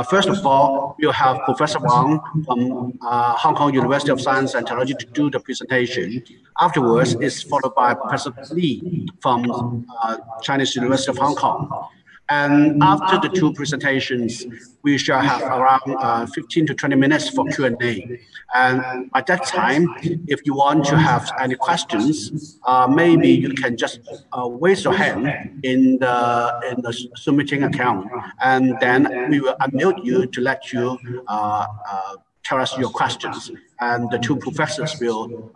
First of all, we'll have Professor Wang from Hong Kong University of Science and Technology to do the presentation. Afterwards, it's followed by Professor Li from Chinese University of Hong Kong. And after the two presentations, we shall have around 15 to 20 minutes for Q&A. And at that time, if you want to have any questions, maybe you can just raise your hand in the Zoom meeting account, and then we will unmute you to let you tell us your questions. And the two professors will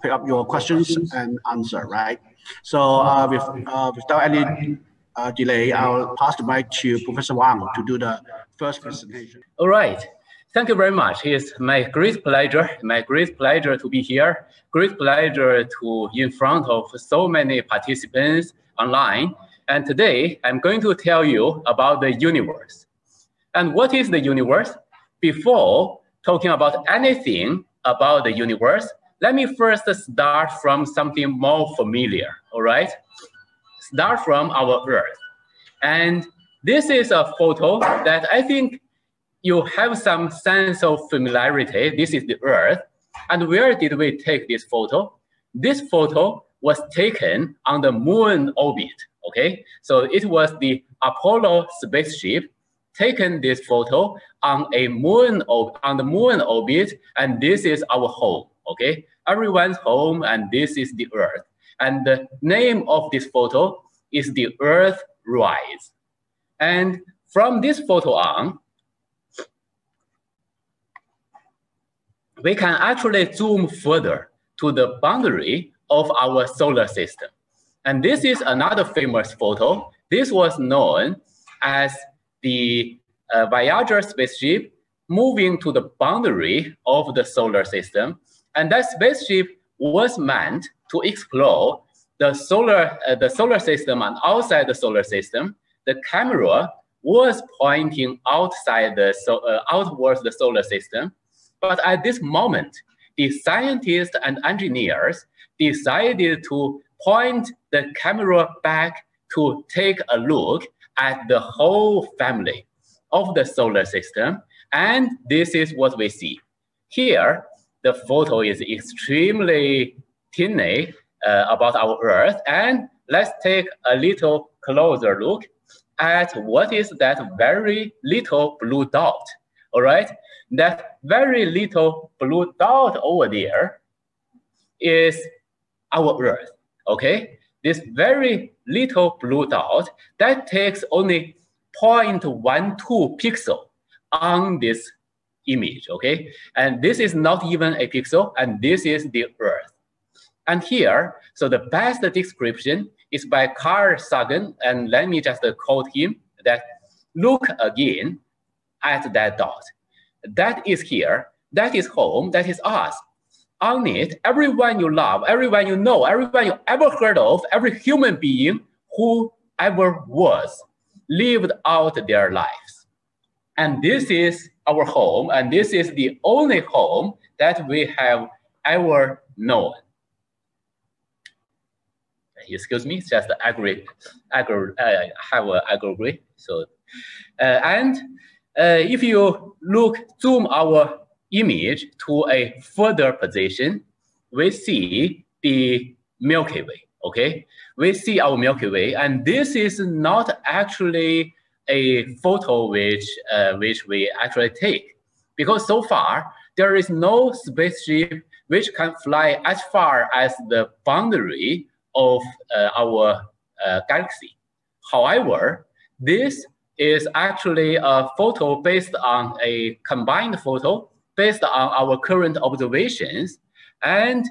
pick up your questions and answer, right? So without any delay, I'll pass the mic to Professor Wang to do the first presentation. All right. Thank you very much. It's my great pleasure to be here. Great pleasure to in front of so many participants online. And today, I'm going to tell you about the universe. And what is the universe? Before talking about anything about the universe, let me first start from something more familiar, all right? Start from our Earth. And this is a photo that I think you have some sense of familiarity. This is the Earth. And where did we take this photo? This photo was taken on the moon orbit, okay? So it was the Apollo spaceship taken this photo on the moon orbit, and this is our home, okay? Everyone's home, and this is the Earth. And the name of this photo is the Earth Rise. And from this photo on, we can actually zoom further to the boundary of our solar system. And this is another famous photo. This was known as the Voyager spaceship moving to the boundary of the solar system. And that spaceship was meant to explore the solar system and outside the solar system. The camera was pointing outside outwards the solar system. But at this moment, the scientists and engineers decided to point the camera back to take a look at the whole family of the solar system. And this is what we see. Here, the photo is extremely tiny about our Earth. And let's take a little closer look at what is that very little blue dot, all right? That very little blue dot over there is our Earth, okay? This very little blue dot, that takes only 0.12 pixel on this image, okay? And this is not even a pixel, and this is the Earth. And here, so the best description is by Carl Sagan, and let me just quote him, that look again at that dot. That is here, that is home, that is us. On it, everyone you love, everyone you know, everyone you ever heard of, every human being who ever was, lived out their lives. And this is our home, and this is the only home that we have ever known. Excuse me, just agree. So, if you zoom our image to a further position, we see the Milky Way, okay? We see our Milky Way, and this is not actually a photo which we actually take, because so far, there is no spaceship which can fly as far as the boundary of our galaxy. However, this is actually a photo based on a combined photo based on our current observations. And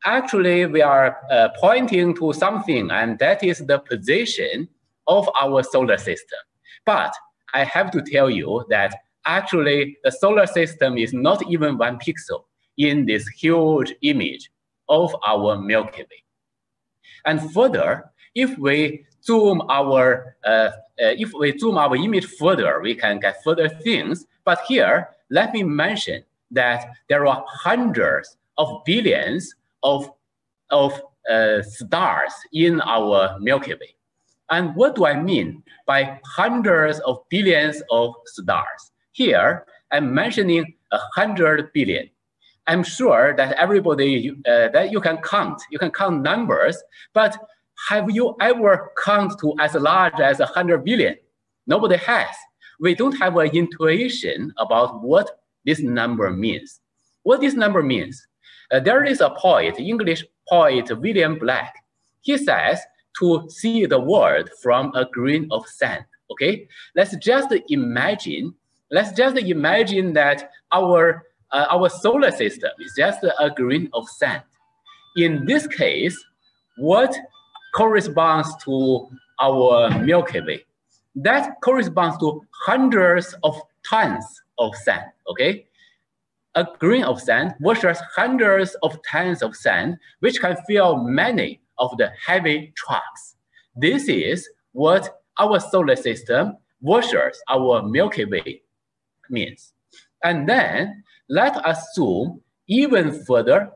actually, we are pointing to something, and that is the position of our solar system. But I have to tell you that actually, the solar system is not even 1 pixel in this huge image of our Milky Way. And further, if we zoom our image further, we can get further things. But here, let me mention that there are hundreds of billions of stars in our Milky Way. And what do I mean by hundreds of billions of stars? Here, I'm mentioning 100 billion. I'm sure that everybody, that you can count numbers, but have you ever counted to as large as 100 billion? Nobody has. We don't have an intuition about what this number means. What this number means? There is a poet, English poet William Blake. He says to see the world from a grain of sand. Okay, let's just imagine that our solar system is just a grain of sand. In this case, what corresponds to our Milky Way? That corresponds to hundreds of tons of sand, okay? A grain of sand versus hundreds of tons of sand, which can fill many of the heavy trucks. This is what our solar system versus our Milky Way means. And then let us zoom even further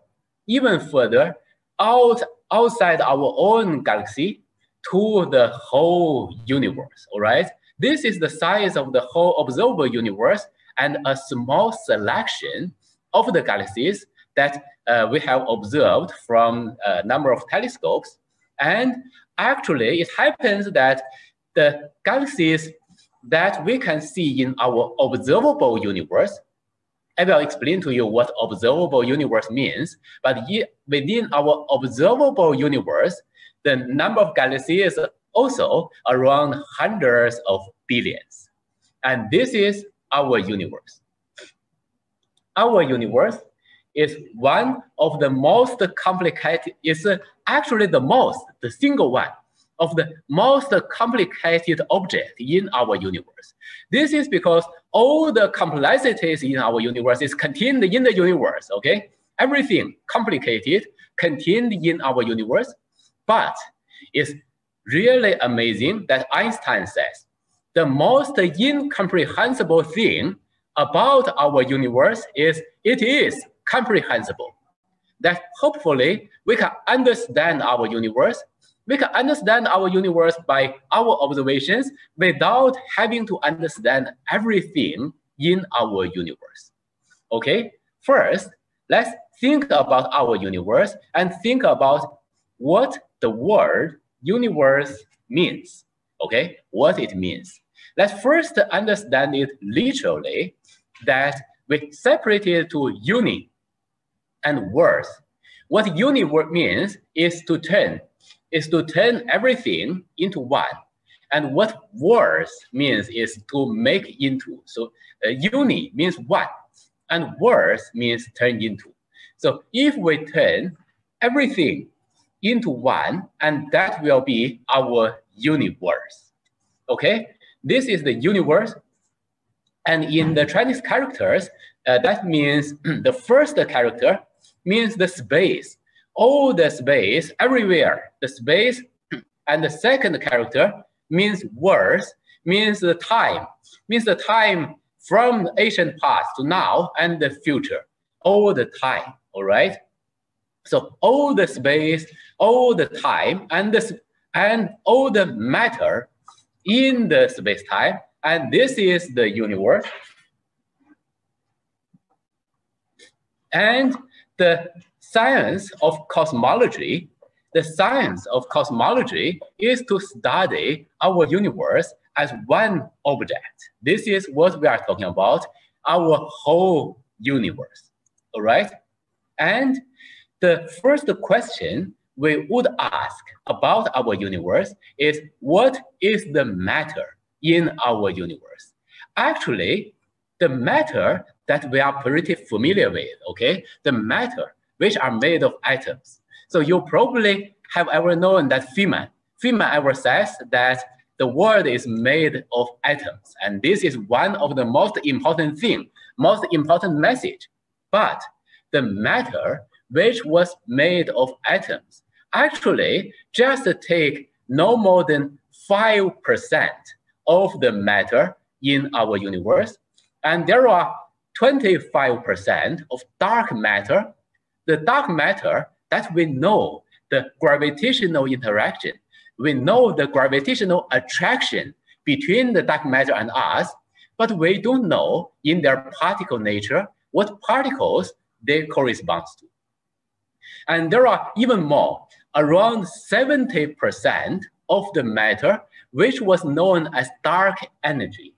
outside our own galaxy to the whole universe, all right? This is the size of the whole observable universe and a small selection of the galaxies that we have observed from a number of telescopes. And actually, it happens that the galaxies that we can see in our observable universe, I will explain to you what observable universe means, but within our observable universe, the number of galaxies is also around hundreds of billions. And this is our universe. Our universe is one of the most complicated, is actually the single one of the most complicated object in our universe. This is because all the complexities in our universe is contained in the universe, okay? Everything complicated contained in our universe, but it's really amazing that Einstein says the most incomprehensible thing about our universe is it is comprehensible. That hopefully we can understand our universe. We can understand our universe by our observations without having to understand everything in our universe. Okay, first, let's think about our universe and think about what the word universe means. Okay, what it means. Let's first understand it literally, that we separate it to uni and worth. What uni means is to turn everything into one. And what worth means is to make into. So uni means one, and worth means turn into. So if we turn everything into one, and that will be our universe. Okay, this is the universe. And in the Chinese characters, that means the first character means the space, all the space, everywhere, the space. And the second character means worth, means the time from the ancient past to now and the future, all the time, all right? So all the space, all the time, and all the matter in the space-time, and this is the universe. And the science of cosmology, is to study our universe as one object. This is what we are talking about, our whole universe, all right? And the first question we would ask about our universe is, what is the matter in our universe? Actually, the matter that we are pretty familiar with, okay? The matter which are made of atoms. So you probably have ever known that Feynman ever says that the world is made of atoms. And this is one of the most important thing, most important message. But the matter which was made of atoms actually just take no more than 5% of the matter in our universe. And there are 25% of dark matter. The dark matter that we know, the gravitational interaction, we know the gravitational attraction between the dark matter and us, but we don't know in their particle nature what particles they correspond to. And there are even more, around 70% of the matter which was known as dark energy.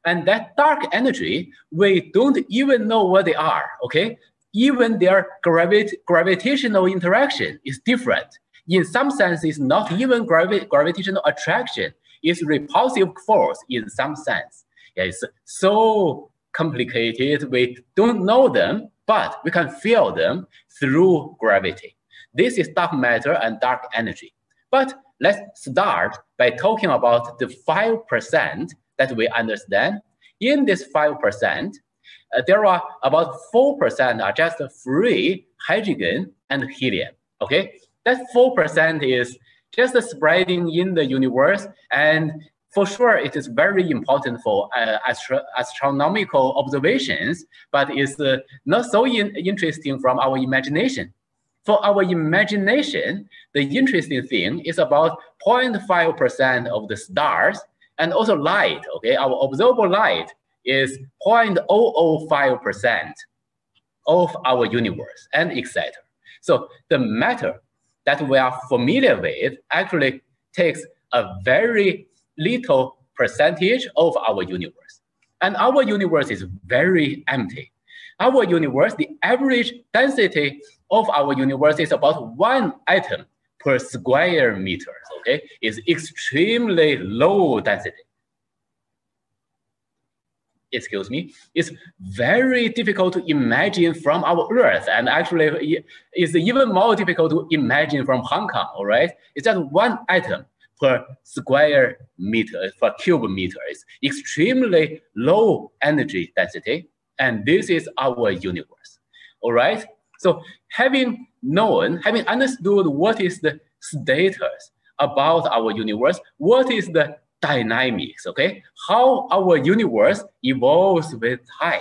And that dark energy, we don't even know what they are, okay? Even their gravitational interaction is different. In some sense, it's not even gravitational attraction, it's repulsive force in some sense. Yeah, it's so complicated, we don't know them, but we can feel them through gravity. This is dark matter and dark energy. But let's start by talking about the 5% that we understand. In this 5%, there are about 4% are just free hydrogen and helium, okay? That 4% is just spreading in the universe, and for sure it is very important for astronomical observations, but it's not so interesting from our imagination. For our imagination, the interesting thing is about 0.5% of the stars, and also light, okay? Our observable light is 0.005% of our universe, and etc. So the matter that we are familiar with actually takes a very little percentage of our universe. And our universe is very empty. Our universe, the average density of our universe is about 1 atom per square meter, okay? It's extremely low density. Excuse me, it's very difficult to imagine from our Earth, and actually it's even more difficult to imagine from Hong Kong, all right? It's just 1 atom per square meter, per cube meter. It's extremely low energy density, and this is our universe, all right? So having understood what is the status about our universe, what is the dynamics, okay? How our universe evolves with time.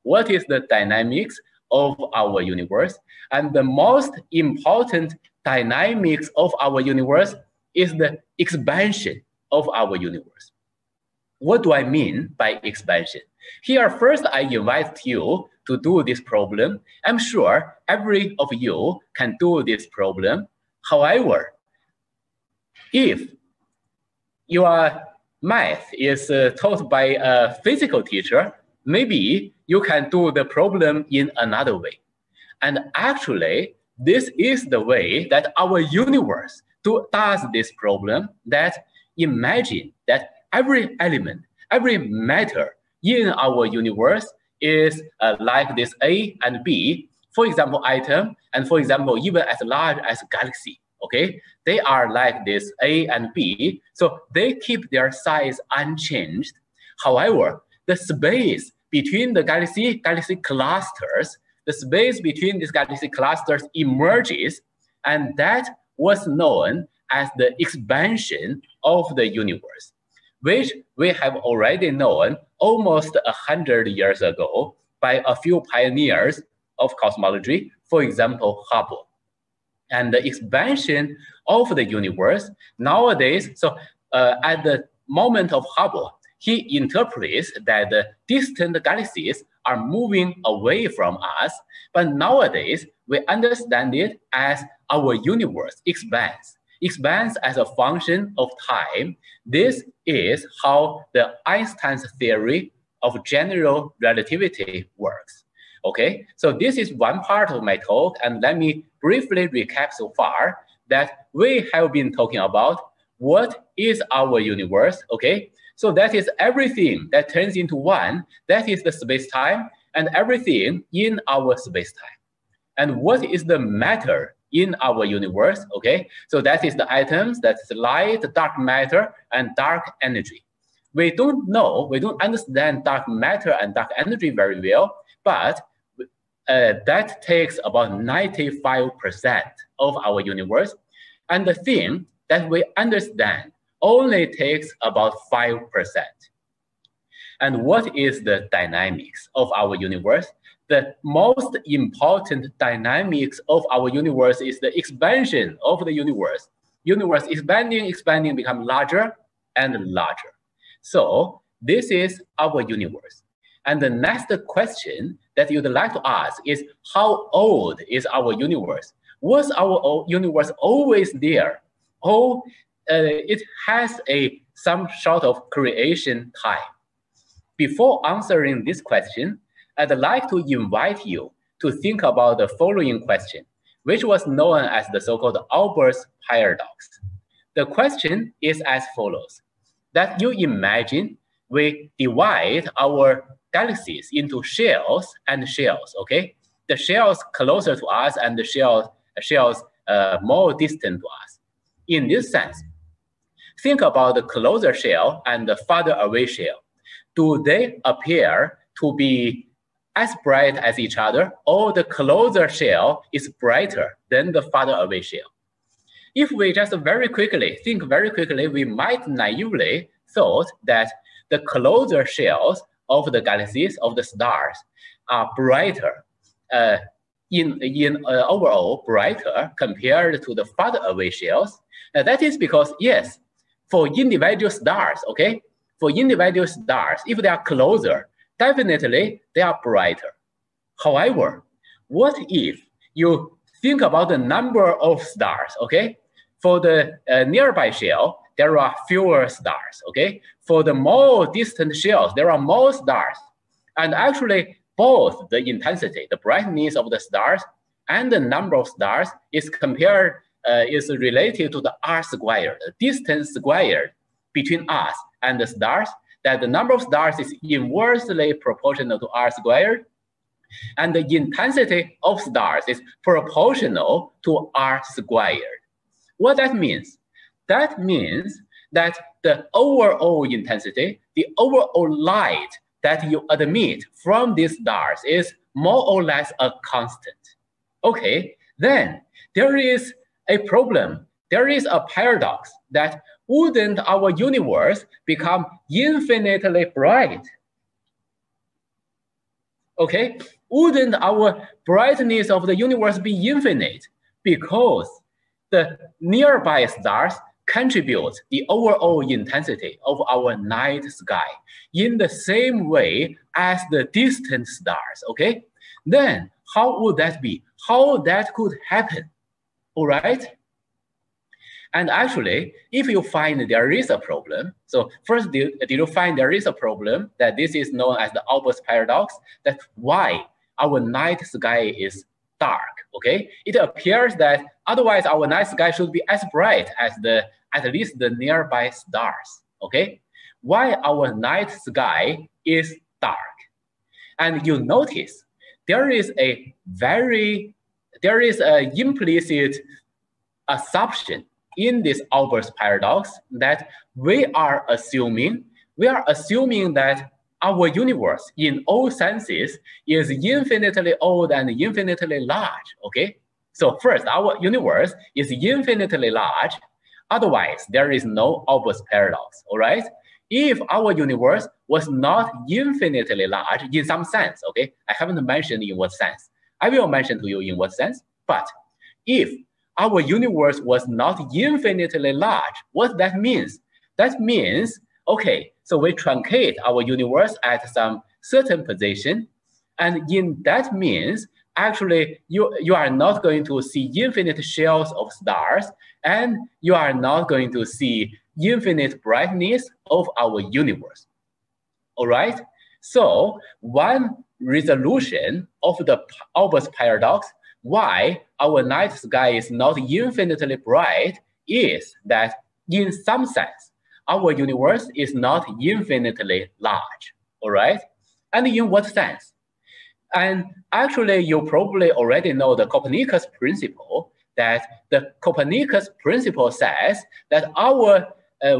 What is the dynamics of our universe? And the most important dynamics of our universe is the expansion of our universe. What do I mean by expansion? Here, first, I invite you to do this problem. I'm sure every of you can do this problem. However, if your math is taught by a physical teacher, maybe you can do the problem in another way. And actually, this is the way that our universe does this problem, that imagine that every element, every matter in our universe is like this A and B, for example, atom, and for example, even as large as galaxy. Okay, they are like this A and B, so they keep their size unchanged. However, the space between the galaxy clusters, the space between these galaxy clusters emerges, and that was known as the expansion of the universe, which we have already known almost 100 years ago by a few pioneers of cosmology, for example, Hubble. And the expansion of the universe nowadays, so at the moment of Hubble, he interprets that the distant galaxies are moving away from us, but nowadays we understand it as our universe expands as a function of time. This is how the Einstein's theory of general relativity works. Okay, so this is one part of my talk, and let me briefly recap so far that we have been talking about what is our universe, okay? So that is everything that turns into one, that is the space-time, and everything in our space-time. And what is the matter in our universe, okay? So that is the atoms, that's light, dark matter, and dark energy. We don't know, we don't understand dark matter and dark energy very well, but that takes about 95% of our universe. And the thing that we understand only takes about 5%. And what is the dynamics of our universe? The most important dynamics of our universe is the expansion of the universe. universe expanding, become larger and larger. So this is our universe. And the next question that you'd like to ask is, how old is our universe? Was our universe always there? Or it has some sort of creation time? Before answering this question, I'd like to invite you to think about the following question, which was known as the so-called Albert's paradox. The question is as follows: that you imagine we divide our galaxies into shells and shells, okay? The shells closer to us and the shells more distant to us. In this sense, think about the closer shell and the farther away shell. Do they appear to be as bright as each other, or the closer shell is brighter than the farther away shell? If we just think very quickly, we might naively thought that the closer shells of the galaxies, of the stars, are brighter, overall brighter compared to the farther away shells. That is because, yes, for individual stars, okay, for individual stars, if they are closer, definitely they are brighter. However, what if you think about the number of stars, okay? For the nearby shell, there are fewer stars, okay? For the more distant shells, there are more stars. And actually, both the intensity, the brightness of the stars, and the number of stars is related to the R squared, the distance squared between us and the stars, that the number of stars is inversely proportional to R squared, and the intensity of stars is proportional to R squared. What that means? That means that the overall intensity, the overall light that you emit from these stars is more or less a constant. Okay, then there is a problem. There is a paradox that wouldn't our universe become infinitely bright? Okay, wouldn't our brightness of the universe be infinite? Because the nearby stars contribute the overall intensity of our night sky in the same way as the distant stars, okay? Then how would that be? How that could happen, all right? And actually, if you find there is a problem, so first, did you find there is a problem that this is known as the Albert's paradox, that why our night sky is dark, okay? It appears that otherwise our night sky should be as bright as at least the nearby stars, okay? Why our night sky is dark? And you notice there is an implicit assumption in this Albert's paradox that we are assuming that our universe in all senses is infinitely old and infinitely large, okay? So first, our universe is infinitely large, otherwise there is no Albert's paradox, all right? If our universe was not infinitely large in some sense, okay? I haven't mentioned in what sense. I will mention to you in what sense, but if our universe was not infinitely large, what that means? That means, okay, so we truncate our universe at some certain position, and in that means, actually, you are not going to see infinite shells of stars, and you are not going to see infinite brightness of our universe. All right? So one resolution of the Albert's paradox, why our night sky is not infinitely bright, is that in some sense, our universe is not infinitely large, all right? And in what sense? And actually, you probably already know the Copernicus principle, that the Copernicus principle says that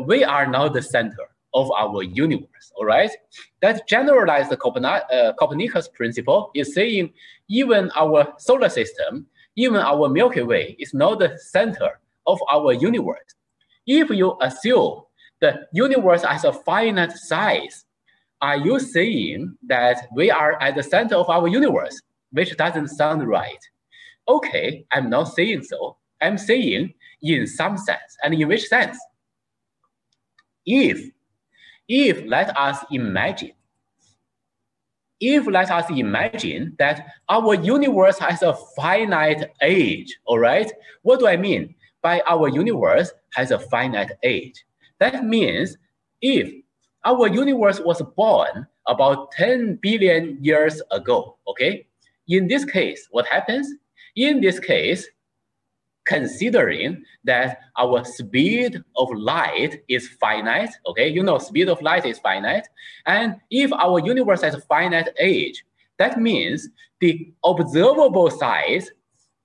we are not the center of our universe, all right? That generalized Copernicus principle is saying even our solar system, even our Milky Way is not the center of our universe. If you assume the universe as a finite size, are you saying that we are at the center of our universe, which doesn't sound right? Okay, I'm not saying so. I'm saying in some sense. And in which sense? If let us imagine that our universe has a finite age, all right? What do I mean by our universe has a finite age? That means if our universe was born about 10 billion years ago, okay? In this case, what happens? In this case, considering that our speed of light is finite, okay? You know, speed of light is finite. And if our universe has a finite age, that means the observable size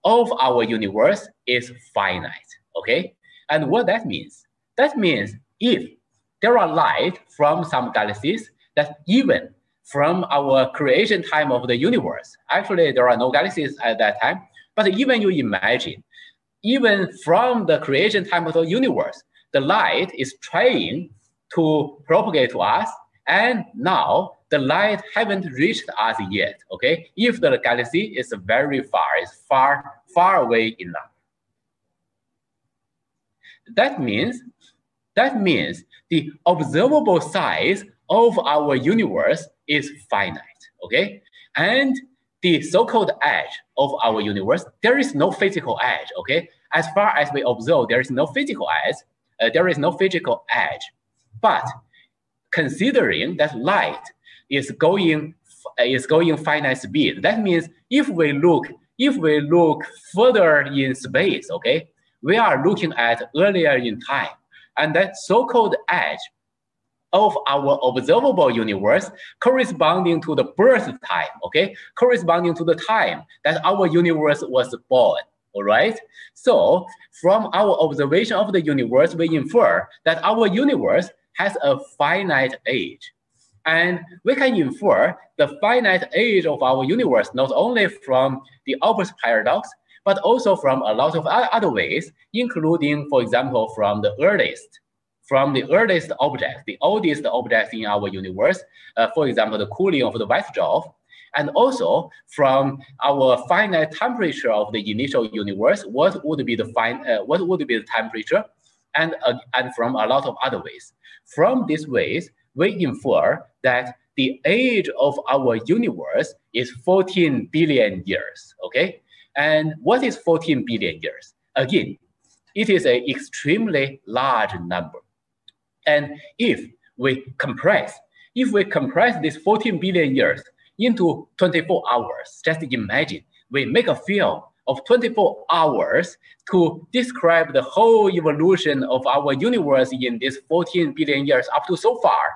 of our universe is finite, okay? And what that means? That means if there are light from some galaxies, that even from our creation time of the universe, actually there are no galaxies at that time, but even you imagine, even from the creation time of the universe, the light is trying to propagate to us, and now the light haven't reached us yet, okay? If the galaxy is very far, it's far away enough. That means the observable size of our universe is finite, okay? And the so-called edge of our universe, there is no physical edge, okay? As far as we observe, there is no physical edge, but considering that light is going finite speed, that means if we look further in space, okay, we are looking at earlier in time, and that so-called edge of our observable universe corresponding to the birth time, okay? Corresponding to the time that our universe was born, all right? So from our observation of the universe, we infer that our universe has a finite age. And we can infer the finite age of our universe not only from the opposite paradox, but also from a lot of other ways, including, for example, from the earliest object, the oldest object in our universe, for example, the cooling of the white dwarf, and also from our finite temperature of the initial universe, what would be the temperature, and from a lot of other ways. From these ways, we infer that the age of our universe is 14 billion years, okay? And what is 14 billion years? Again, it is an extremely large number. And if we compress this 14 billion years into 24 hours, just imagine, we make a film of 24 hours to describe the whole evolution of our universe in this 14 billion years up to so far.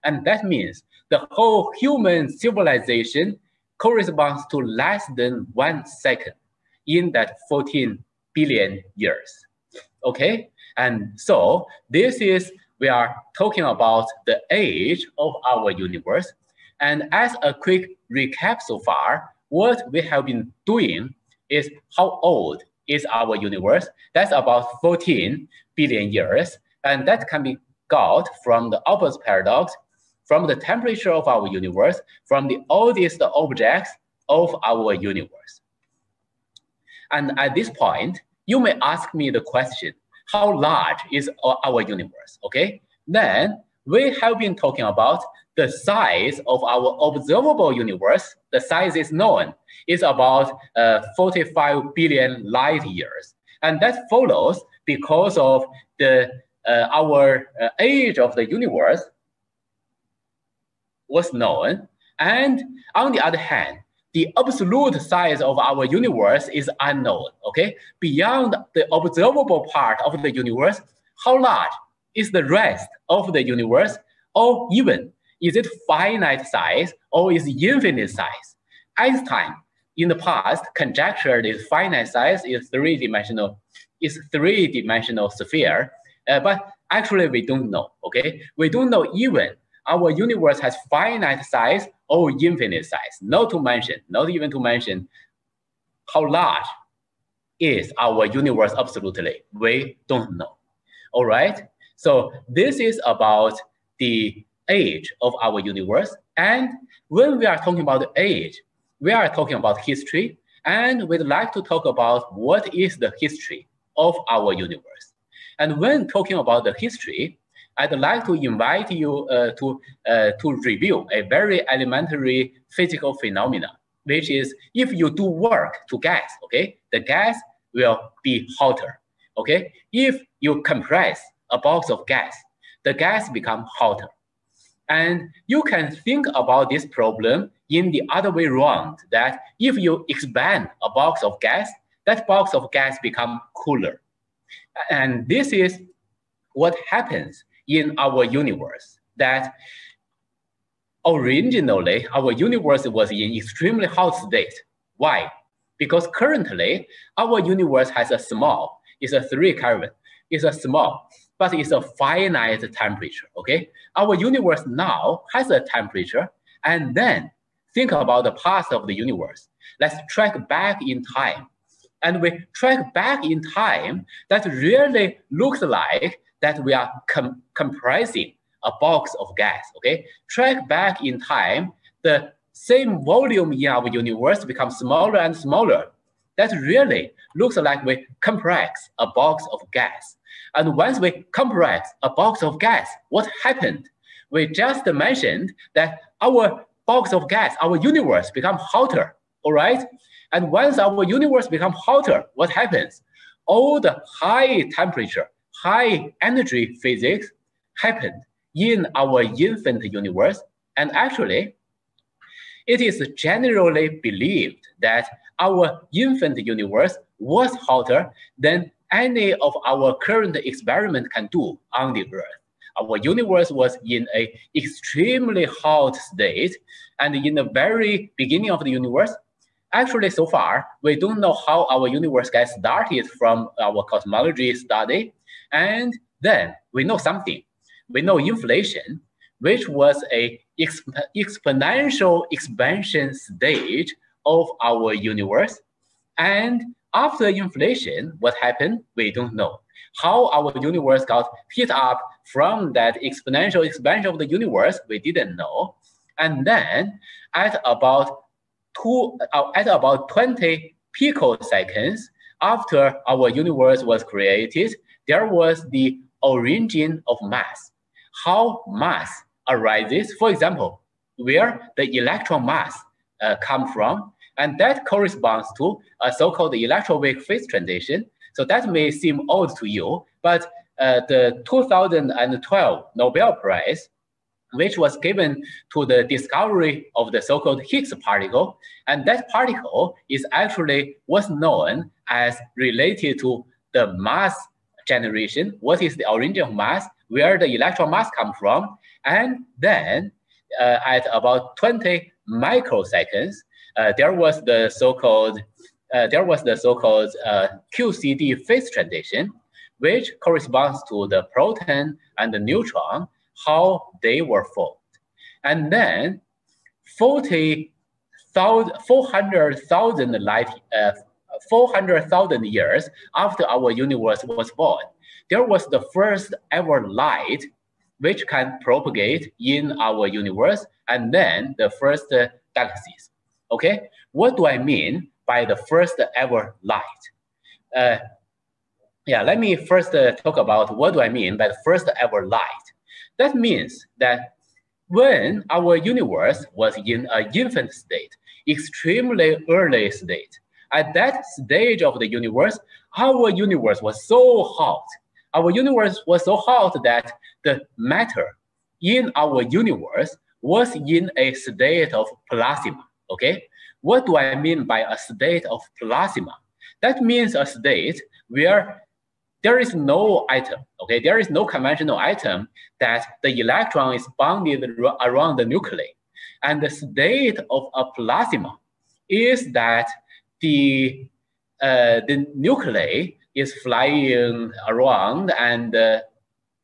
And that means the whole human civilization corresponds to less than 1 second in that 14 billion years, okay? And so we are talking about the age of our universe. And as a quick recap so far, what we have been doing is how old is our universe? That's about 14 billion years. And that can be got from the opposite paradox, from the temperature of our universe, from the oldest objects of our universe. And at this point, you may ask me the question, how large is our universe, okay? Then we have been talking about the size of our observable universe. The size is known, is about 45 billion light years. And that follows because of our age of the universe was known. And on the other hand, the absolute size of our universe is unknown, okay? Beyond the observable part of the universe, how large is the rest of the universe? Or even, is it finite size or is it infinite size? Einstein, in the past, conjectured its finite size is three-dimensional sphere, but actually we don't know, okay? We don't know even our universe has finite size or infinite size, not even to mention how large is our universe absolutely. We don't know, all right? So this is about the age of our universe. And when we are talking about the age, we are talking about history, and we'd like to talk about what is the history of our universe. And when talking about the history, I'd like to invite you to review a very elementary physical phenomena, which is if you do work to gas, okay, the gas will be hotter, okay? If you compress a box of gas, the gas becomes hotter. And you can think about this problem in the other way around, that if you expand a box of gas, that box of gas becomes cooler. And this is what happens in our universe, that originally our universe was in extremely hot state. Why? Because currently our universe has a small, it's a 3 Kelvin, it's a small, but it's a finite temperature, okay? Our universe now has a temperature, and then think about the past of the universe. Let's track back in time. And we track back in time, that really looks like that we are compressing a box of gas, okay? Track back in time, the same volume in our universe becomes smaller and smaller. That really looks like we compress a box of gas. And once we compress a box of gas, what happened? We just mentioned that our box of gas, our universe becomes hotter, all right? And once our universe becomes hotter, what happens? All the high temperature, high energy physics happened in our infant universe. And actually, it is generally believed that our infant universe was hotter than any of our current experiment can do on the Earth. Our universe was in an extremely hot state, and in the very beginning of the universe, actually so far, we don't know how our universe got started from our cosmology study, and then we know something. We know inflation, which was an exponential expansion stage of our universe. And after inflation, what happened? We don't know. How our universe got heat up from that exponential expansion of the universe, we didn't know. And then at about 20 picoseconds after our universe was created, there was the origin of mass. How mass arises, for example, where the electron mass come from, and that corresponds to a so-called electroweak phase transition. So that may seem odd to you, but the 2012 Nobel Prize, which was given to the discovery of the so-called Higgs particle, and that particle is actually what's known as related to the mass generation. What is the origin of mass? Where the electron mass come from? And then at about 20 microseconds, there was the so-called QCD phase transition, which corresponds to the proton and the neutron, how they were formed. And then 400,000 years after our universe was born, there was the first ever light which can propagate in our universe, and then the first galaxies. Okay, what do I mean by the first ever light? Let me first talk about what do I mean by the first ever light. That means that when our universe was in an infant state, extremely early state, at that stage of the universe, our universe was so hot. Our universe was so hot that the matter in our universe was in a state of plasma, okay? What do I mean by a state of plasma? That means a state where there is no atom, okay? There is no conventional atom that the electron is bounded around the nuclei. And the state of a plasma is that the nuclei is flying around, and the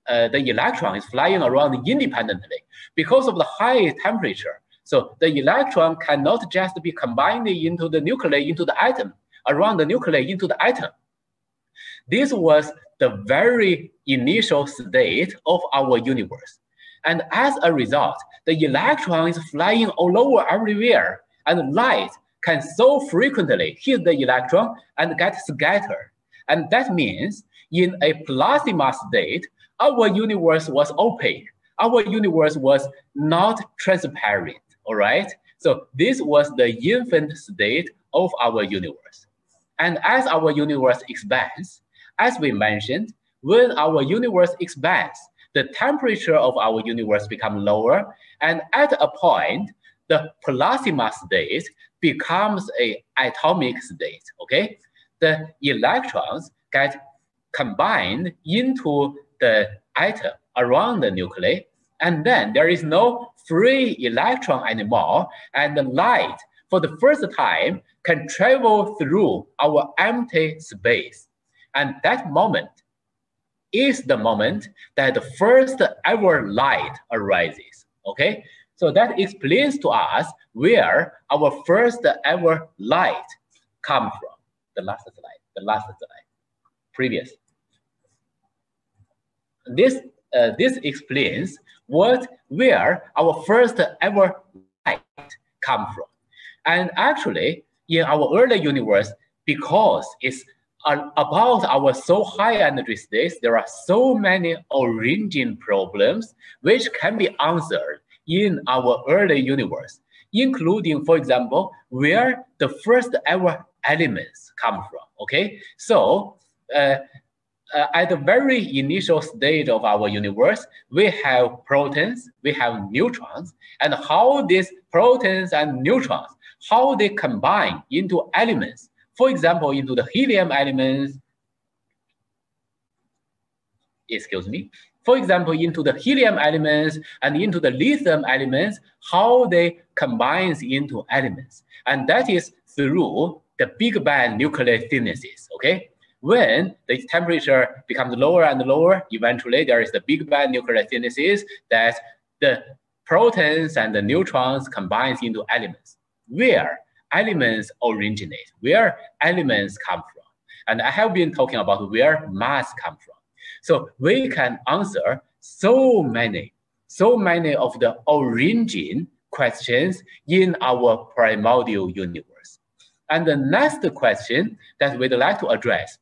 electron is flying around independently because of the high temperature. So the electron cannot just be combined into the nuclei, into the atom, around the nuclei into the atom. This was the very initial state of our universe. And as a result, the electron is flying all over everywhere, and light can so frequently hit the electron and get scattered. And that means in a plasma state, our universe was opaque. Our universe was not transparent, all right? So this was the infant state of our universe. And as our universe expands, as we mentioned, when our universe expands, the temperature of our universe becomes lower, and at a point, the plasma state becomes an atomic state, okay? The electrons get combined into the atom around the nuclei, and then there is no free electron anymore, and the light, for the first time, can travel through our empty space. And that moment is the moment that the first ever light arises, okay? So that explains to us where our first ever light comes from. The last slide, previous. This explains where our first ever light comes from. And actually, in our early universe, because it's about our so high energy states, there are so many origin problems which can be answered in our early universe, including, for example, where the first ever elements come from, okay? So at the very initial stage of our universe, we have protons, we have neutrons, and how these protons and neutrons, how they combine into elements, for example, into the helium elements, for example, into the helium elements and into the lithium elements, how they combine into elements. And that is through the Big Bang nucleosynthesis, okay? When the temperature becomes lower and lower, eventually there is the Big Bang nucleosynthesis that the protons and the neutrons combine into elements, where elements originate, where elements come from. And I have been talking about where mass comes from. So we can answer so many of the origin questions in our primordial universe. And the next question that we'd like to address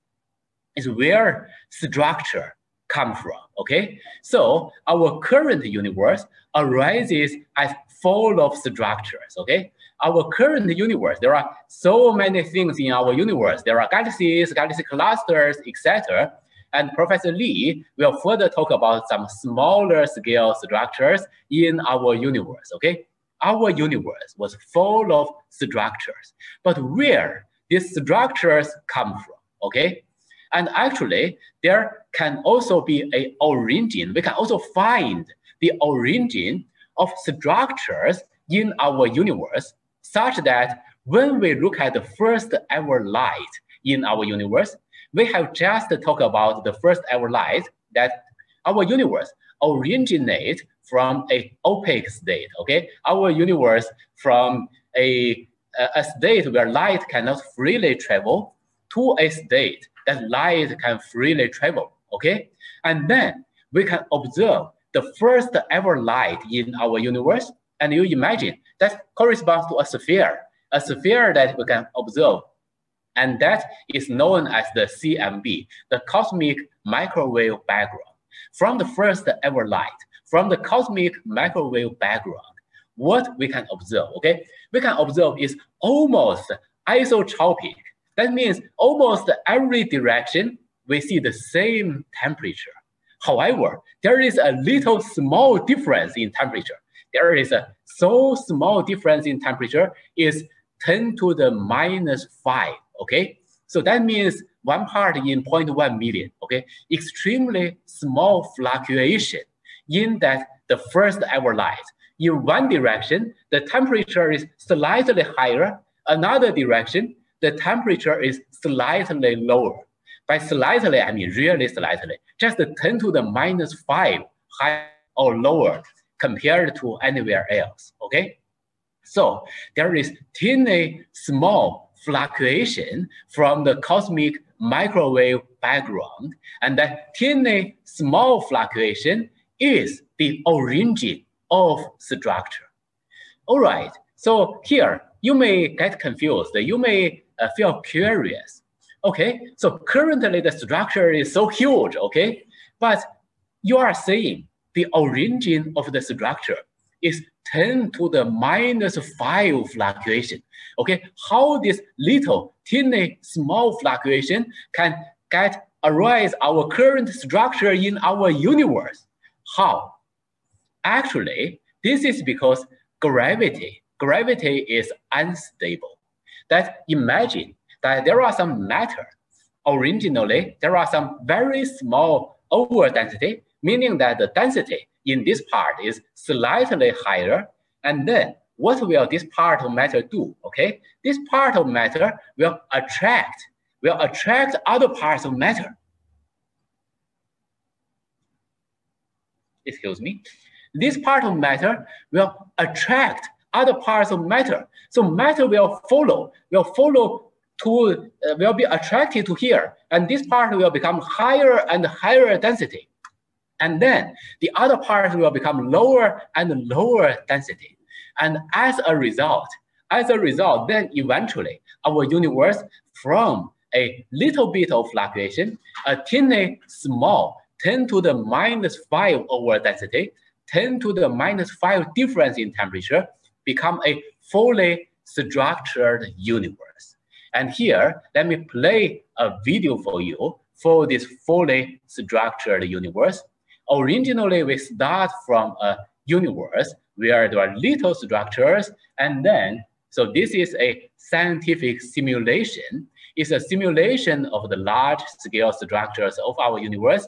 is where structure comes from, okay? So our current universe arises as full of structures, okay? Our current universe, there are so many things in our universe. There are galaxies, galaxy clusters, etc. And Professor Lee will further talk about some smaller scale structures in our universe, okay? Our universe was full of structures, but where these structures come from, okay? And actually, there can also be an origin. We can also find the origin of structures in our universe, such that when we look at the first ever light in our universe, we have just talked about the first ever light, that our universe originates from an opaque state, okay? Our universe from a state where light cannot freely travel to a state that light can freely travel, okay? And then we can observe the first ever light in our universe, and you imagine that corresponds to a sphere that we can observe. And that is known as the CMB, the cosmic microwave background. From the first ever light, from the cosmic microwave background, what we can observe, okay? We can observe is almost isotropic. That means almost every direction, we see the same temperature. However, there is a little small difference in temperature. There is a so small difference in temperature is 10 to the minus 5, okay? So that means 1 part in 0.1 million, okay? Extremely small fluctuation in that the first ever light. In one direction, the temperature is slightly higher. Another direction, the temperature is slightly lower. By slightly, I mean really slightly, just 10 to the minus 5 higher or lower compared to anywhere else, okay? So there is teeny small fluctuation from the cosmic microwave background, and that teeny small fluctuation is the origin of structure. All right, so here you may get confused, you may feel curious. Okay, so currently the structure is so huge, okay? But you are saying the origin of the structure is 10 to the -5 fluctuation. Okay, how this little, teeny, small fluctuation can arise our current structure in our universe? How? Actually, this is because gravity is unstable. That imagine that there are some matter. Originally, there are some very small over density, meaning that the density in this part is slightly higher. And then what will this part of matter do? Okay, this part of matter will attract other parts of matter. Excuse me. This part of matter will attract other parts of matter. So matter will be attracted to here, and this part will become higher and higher density. And then the other part will become lower and lower density. And as a result, then eventually our universe, from a little bit of fluctuation, a teeny small 10 to the -5 over density, 10 to the -5 difference in temperature, become a fully structured universe. And here, let me play a video for you for this fully structured universe. Originally, we start from a universe where there are little structures, and then, so this is a scientific simulation. It's a simulation of the large-scale structures of our universe.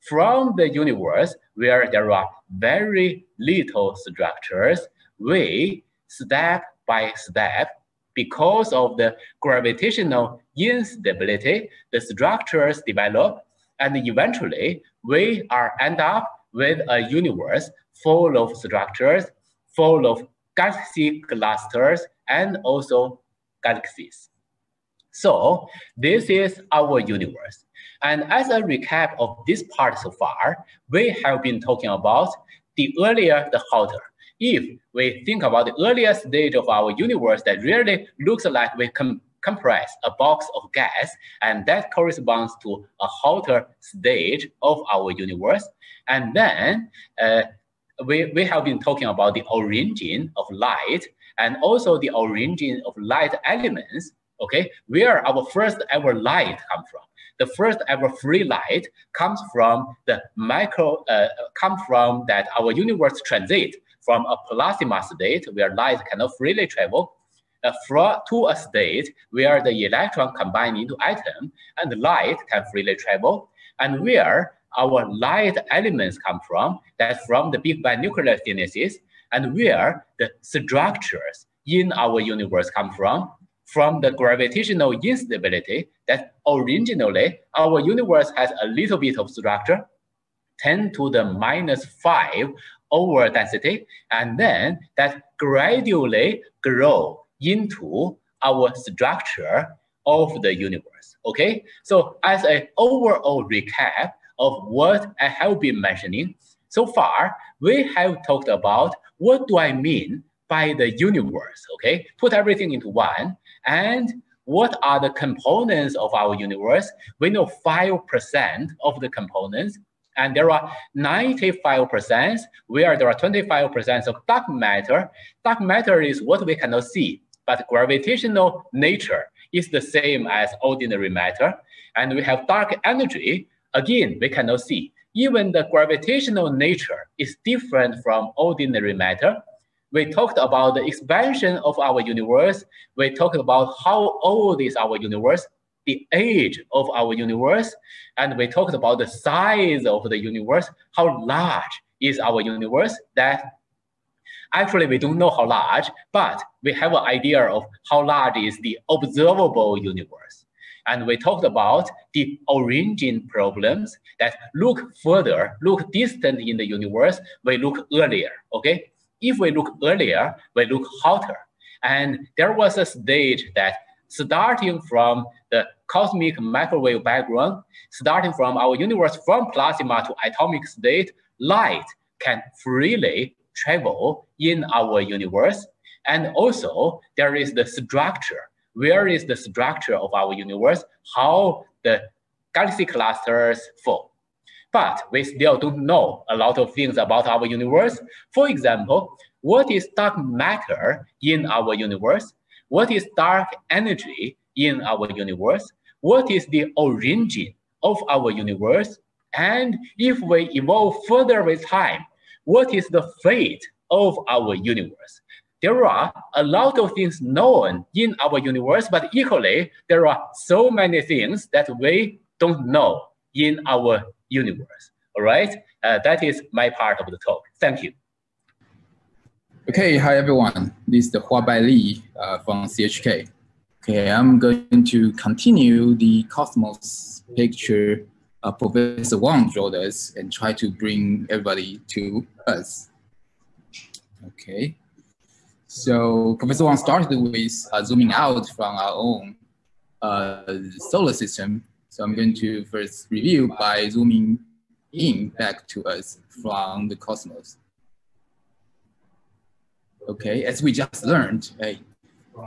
From the universe where there are very little structures, we step by step, because of the gravitational instability, the structures develop, and eventually we end up with a universe full of structures, full of galaxy clusters, and also galaxies. So this is our universe. And as a recap of this part so far, we have been talking about the earlier, the hotter. If we think about the earliest stage of our universe, that really looks like we compress a box of gas, and that corresponds to a hotter stage of our universe. And then we have been talking about the origin of light, and also the origin of light elements, okay, where our first ever light comes from. The first ever free light comes from the that our universe transit from a plasma state where light cannot freely travel to a state where the electron combine into atom and light can freely travel, and where our light elements come from, that's from the Big Bang nucleosynthesis, and where the structures in our universe come from the gravitational instability, that originally our universe has a little bit of structure, 10 to the -5 over density, and then that gradually grow into our structure of the universe, okay? So as an overall recap of what I have been mentioning, so far, we have talked about what do I mean by the universe, okay? Put everything into one, and what are the components of our universe? We know 5% of the components, and there are 95% where there are 25% of dark matter. Dark matter is what we cannot see, but gravitational nature is the same as ordinary matter. And we have dark energy, again, we cannot see. Even the gravitational nature is different from ordinary matter. We talked about the expansion of our universe. We talked about how old is our universe, the age of our universe, and we talked about the size of the universe, how large is our universe. That actually we don't know how large, but we have an idea of how large is the observable universe. And we talked about the origin problems that look further, look distant in the universe, we look earlier, okay? If we look earlier, we look hotter. And there was a stage that starting from the cosmic microwave background, starting from our universe from plasma to atomic state, light can freely travel in our universe. And also there is the structure where is the structure of our universe, how the galaxy clusters form. But we still don't know a lot of things about our universe. For example, what is dark matter in our universe? What is dark energy in our universe? What is the origin of our universe? And if we evolve further with time, what is the fate of our universe? There are a lot of things known in our universe, but equally, there are so many things that we don't know in our universe. All right, that is my part of the talk. Thank you. Okay, hi everyone. This is the Hua-Bai from CHK. Okay, I'm going to continue the cosmos picture Professor Wang showed us and try to bring everybody to us. Okay, so Professor Wang started with zooming out from our own solar system. So I'm going to first review by zooming in back to us from the cosmos. Okay, as we just learned,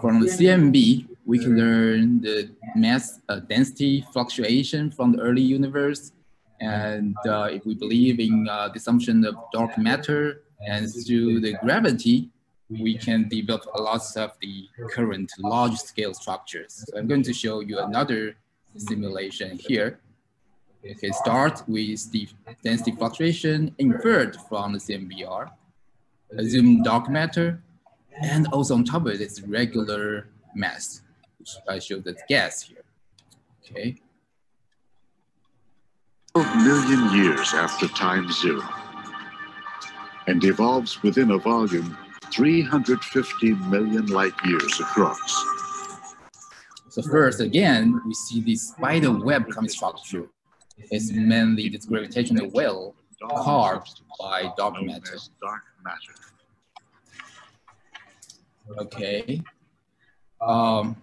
from the CMB, we can learn the mass density fluctuation from the early universe. And if we believe in the assumption of dark matter and through the gravity, we can develop a lot of the current large scale structures. So I'm going to show you another simulation here. Okay, start with the density fluctuation inferred from the CMBR, assume dark matter, and also on top of it is regular mass, which I showed as gas here. Okay. 12 million years after time zero, and evolves within a volume 350 million light years across. So first, again, we see this spider web kind of structure. It's mainly this gravitational well carved by dark matter. Okay. But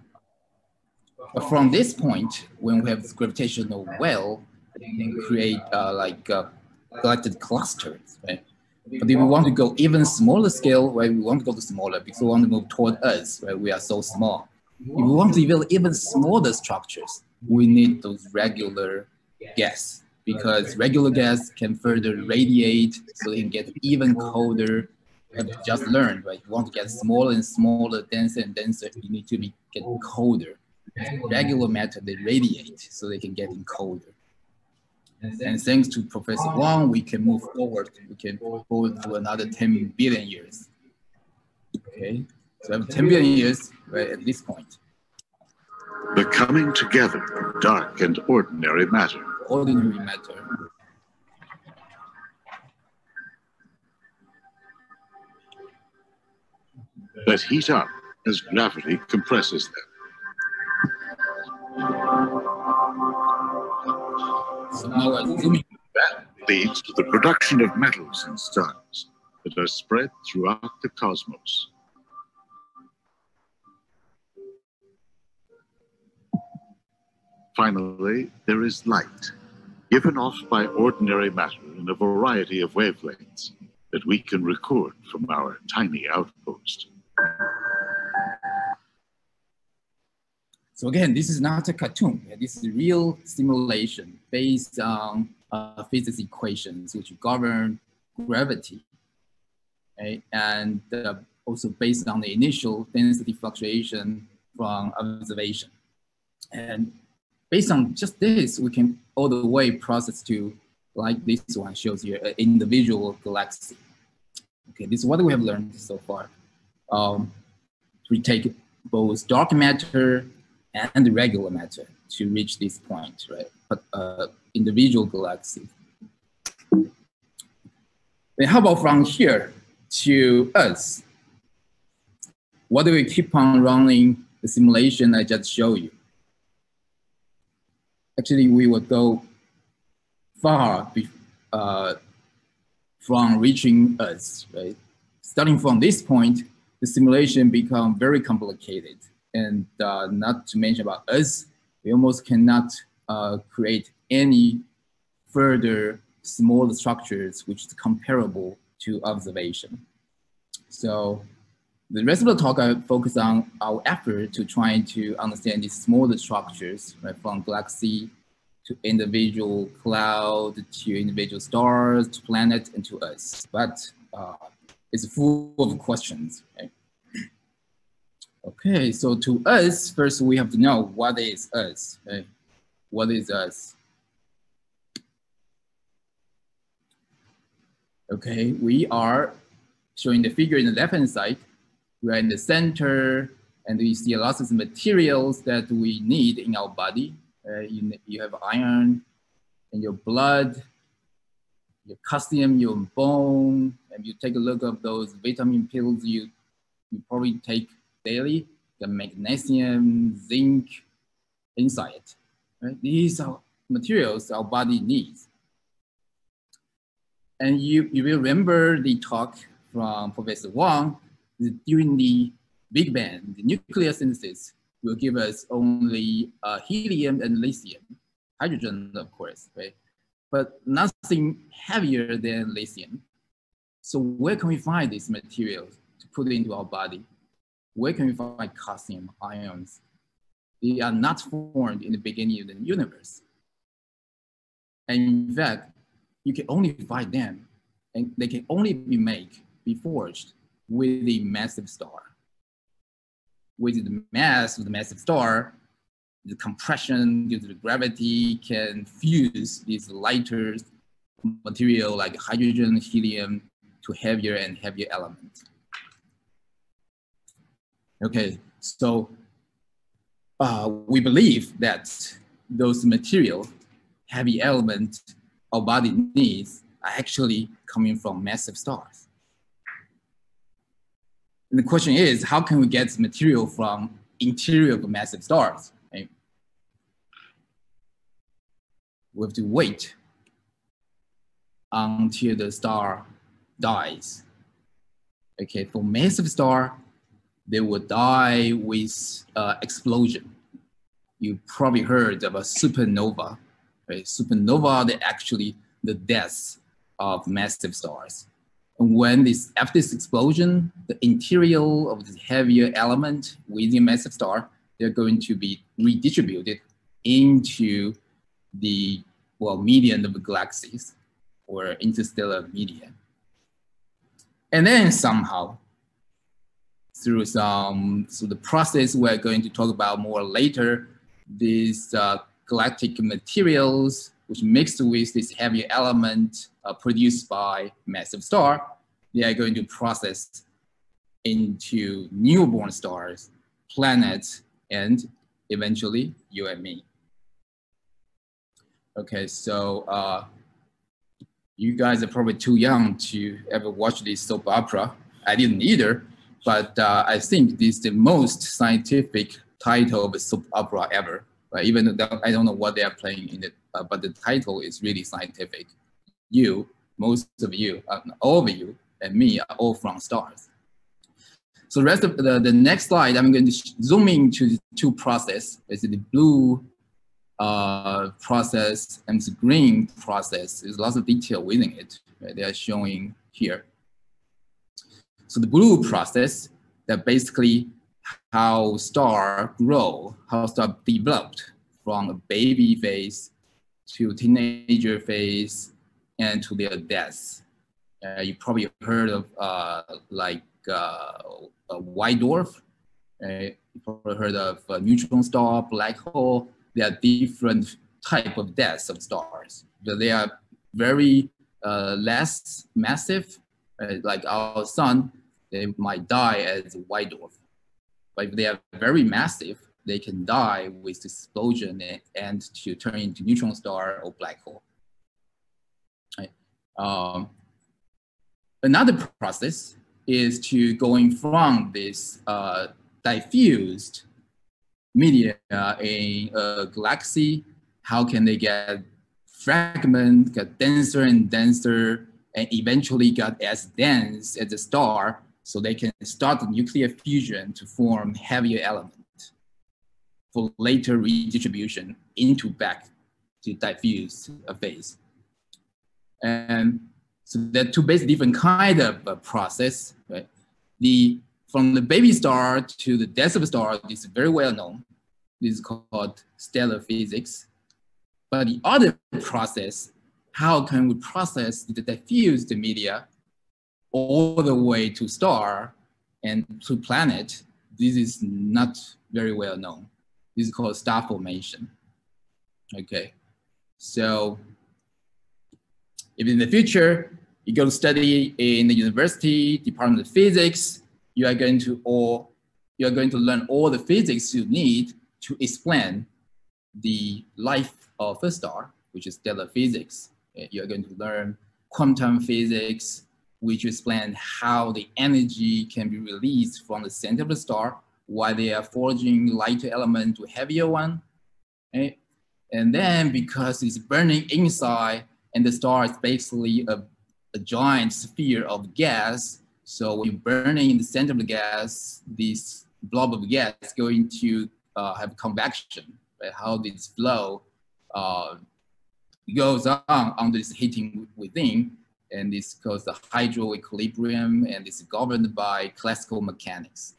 from this point, when we have this gravitational well, we can create galactic clusters, right? But if we want to go even smaller scale, right, we want to go to smaller because we want to move toward us, right? We are so small. If we want to develop even smaller structures, we need those regular gas, because regular gas can further radiate, so they can get even colder. I've just learned, right? You want to get smaller and smaller, denser and denser, you need to get colder. Regular matter, they radiate, so they can get colder. And thanks to Professor Wang, we can move forward. We can forward to another 10 billion years. Okay, so I have 10 billion years right at this point. The coming together of dark and ordinary matter. Ordinary matter. That heat up as gravity compresses them. So now we're zooming. That leads to the production of metals and stars that are spread throughout the cosmos. Finally, there is light, given off by ordinary matter in a variety of wavelengths that we can record from our tiny outpost. So again, this is not a cartoon. This is a real simulation based on physics equations which govern gravity, okay? And also based on the initial density fluctuation from observation. And based on just this, we can all the way process to, like this one shows you, an individual galaxy. Okay, this is what we have learned so far. We take both dark matter and regular matter to reach this point, right? But individual galaxies. Then how about from here to us? What do we keep on running the simulation I just showed you? Actually, we would go far from reaching us, right? Starting from this point, the simulation become very complicated. And not to mention about us, we almost cannot create any further small structures which is comparable to observation. So The rest of the talk, I focus on our effort to try to understand these smaller structures, right, from galaxy to individual cloud, to individual stars, to planet, and to us. But it's full of questions. Right? Okay, so to us, first we have to know what is us. Right? What is us? Okay, we are showing the figure in the left-hand side. We are in the center, and you see lots of materials that we need in our body. You have iron in your blood, your calcium, your bone, and you take a look at those vitamin pills you probably take daily, the magnesium, zinc inside it. Right? These are materials our body needs. And you will remember the talk from Professor Wang. During the Big Bang, the nucleosynthesis will give us only helium and lithium, hydrogen, of course, right? But nothing heavier than lithium. So where can we find these materials to put into our body? Where can we find calcium ions? They are not formed in the beginning of the universe. And in fact, you can only find them, and they can only be forged with a massive star. With the mass of the massive star, the compression due to the gravity can fuse these lighter material like hydrogen, helium to heavier and heavier elements. Okay, so we believe that those material, heavy elements our body needs are actually coming from massive stars. And the question is, how can we get material from interior of massive stars? Right? We have to wait until the star dies. Okay, for massive star, they will die with explosion. You probably heard of a supernova. Right? Supernova, they're actually the deaths of massive stars. And when after this explosion, the interior of this heavier element within a massive star, they're going to be redistributed into the median of the galaxies or interstellar media. And then somehow, through the process we're going to talk about more later, these galactic materials, which mixed with this heavier element produced by massive star, they are going to process into newborn stars, planets, and eventually you and me. Okay, so you guys are probably too young to ever watch this soap opera. I didn't either, but I think this is the most scientific title of a soap opera ever. Right? Even though I don't know what they are playing in it, but the title is really scientific. You, most of you, all of you, and me are all from stars. So the rest of the next slide, I'm going to zoom into the two processes. Basically, the blue process and the green process. There's lots of detail within it. Right? They are showing here. So the blue process, that basically how star grow, how star developed from a baby phase to teenager phase and to their death. You probably heard of a white dwarf. You probably heard of a neutron star, black hole. There are different type of deaths of stars. But they are very less massive, like our sun. They might die as a white dwarf. But if they are very massive, they can die with explosion and to turn into neutron star or black hole. Right? Another process is to going from this diffused media in a galaxy. How can they get fragments, get denser and denser, and eventually get as dense as a star, so they can start the nuclear fusion to form heavier element for later redistribution into back to diffuse phase. And so there are two basic different kind of process. Right? The from the baby star to the death of a star, this is very well known. This is called stellar physics. But the other process, how can we process the diffused media all the way to star and to planet? This is not very well known. This is called star formation. Okay, so if in the future you go to study in the university department of physics, you are going to learn all the physics you need to explain the life of a star, which is stellar physics. You are going to learn quantum physics, which explain how the energy can be released from the center of the star while they are forging lighter element to heavier one. Okay? And then because it's burning inside and the star is basically a giant sphere of gas, so when you're burning in the center of the gas, this blob of gas is going to have convection, right? How this flow goes on under this heating within, and this causes the hydro equilibrium, and it's governed by classical mechanics.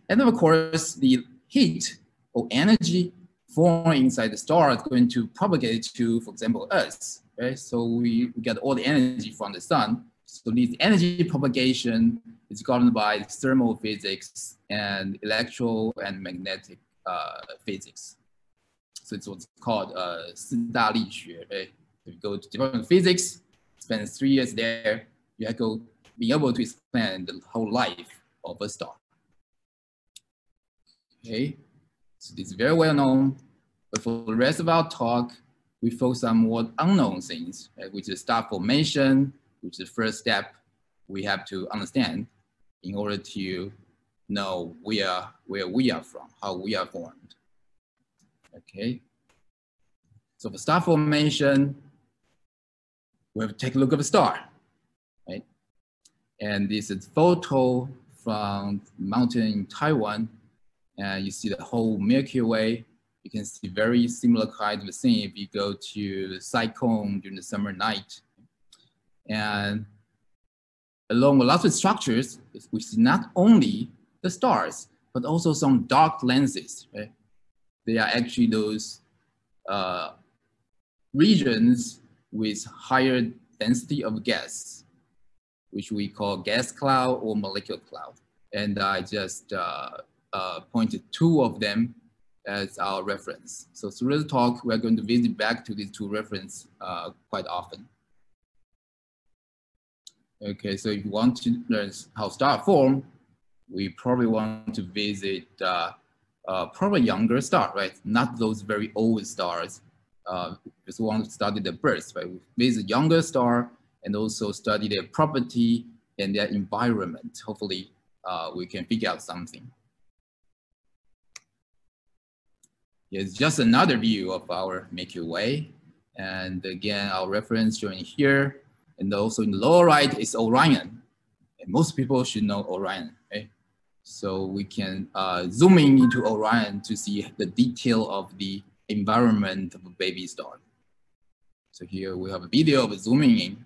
And then of course, the heat or energy formed inside the star is going to propagate to, for example, us, right? So we get all the energy from the sun. So this energy propagation is governed by thermal physics and electro and magnetic physics. So it's what's called 四大力学, right? If you go to Department of Physics, spend 3 years there, you have to be able to explain the whole life of a star. Okay, so this is very well known, but for the rest of our talk, we focus on more unknown things, right? Which is star formation, which is the first step we have to understand in order to know where we are from, how we are formed. Okay, so for star formation, we have to take a look at a star, right? And this is a photo from mountain in Taiwan, and you see the whole Milky Way. You can see very similar kind of thing if you go to Cyclone during the summer night. And along with lots of structures, we see not only the stars, but also some dark lenses, right? They are actually those regions with higher density of gas, which we call gas cloud or molecular cloud. And I just pointed 2 of them as our reference. So through the talk, we're going to visit back to these 2 references quite often. Okay, so if you want to learn how stars form, we probably want to visit probably younger star, right? Not those very old stars. Just want to study the birth, right? We visit younger star and also study their property and their environment. Hopefully, we can figure out something. It's just another view of our Milky Way. And again, our reference shown here. And also in the lower right is Orion. And most people should know Orion, right? So we can zoom in into Orion to see the detail of the environment of a baby star. So here we have a video of zooming in.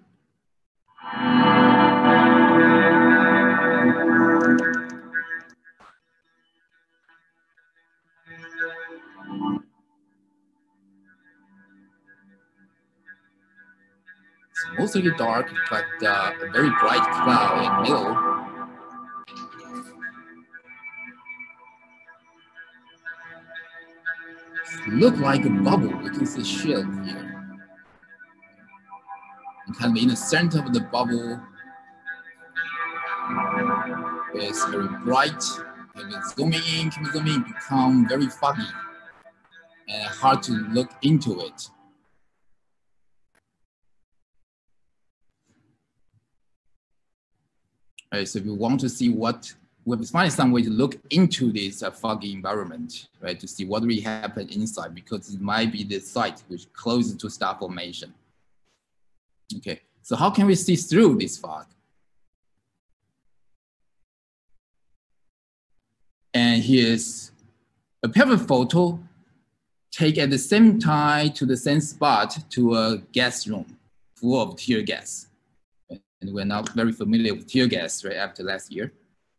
It's mostly dark, but a very bright cloud in the middle. Look like a bubble because it's shell here. And kind of in the center of the bubble is very bright. And it's zooming in, become very foggy and hard to look into it. All right, so if you want to see what, we have to find some way to look into this foggy environment, right, to see what really happened inside, because it might be the site which is closest to star formation. Okay, so how can we see through this fog? And here's a pair of photo take at the same time to the same spot to a gas room full of tear gas. And we're not very familiar with tear gas right after last year.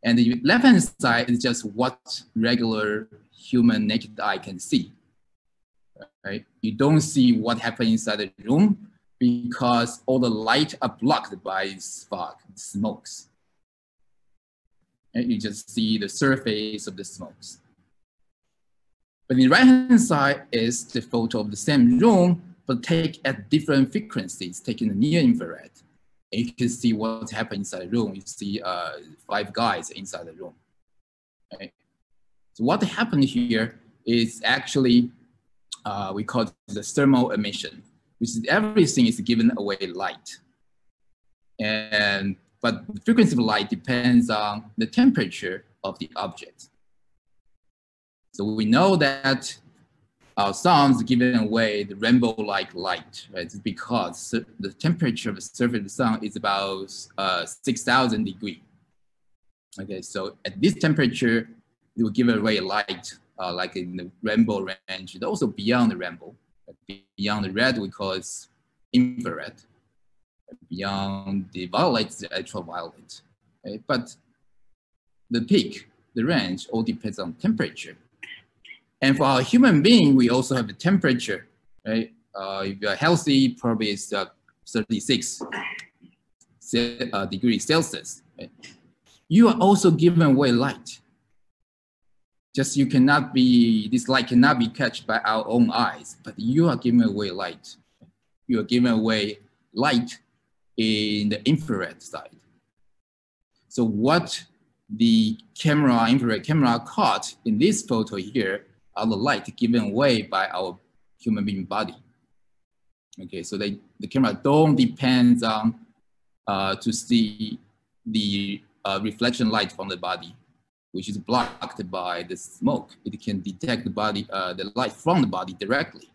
And the left-hand side is just what regular human naked eye can see, right? You don't see what happened inside the room because all the light are blocked by fog, smokes. And you just see the surface of the smokes. But the right-hand side is the photo of the same room, but take at different frequencies, taking the near infrared. And you can see what's happening inside the room. You see 5 guys inside the room. Okay. So what happened here is actually, we call it the thermal emission, which is everything is given away light. But the frequency of light depends on the temperature of the object. So we know that our sun is giving away the rainbow-like light, right? It's because the temperature of the surface of the sun is about 6,000 degrees. Okay, so at this temperature, it will give away light like in the rainbow range, and also beyond the rainbow. Beyond the red, we call it infrared. Beyond the violet, the ultraviolet. Okay? But the peak, the range, all depends on temperature. And for our human being, we also have the temperature, right? If you're healthy, probably it's 36 degrees Celsius. Right? You are also giving away light. Just you cannot be, this light cannot be catched by our own eyes, but you are giving away light. You are giving away light in the infrared side. So what the camera, infrared camera caught in this photo here are the light given away by our human being body. Okay, so the camera don't depend on to see the reflection light from the body, which is blocked by the smoke. It can detect the body, the light from the body directly.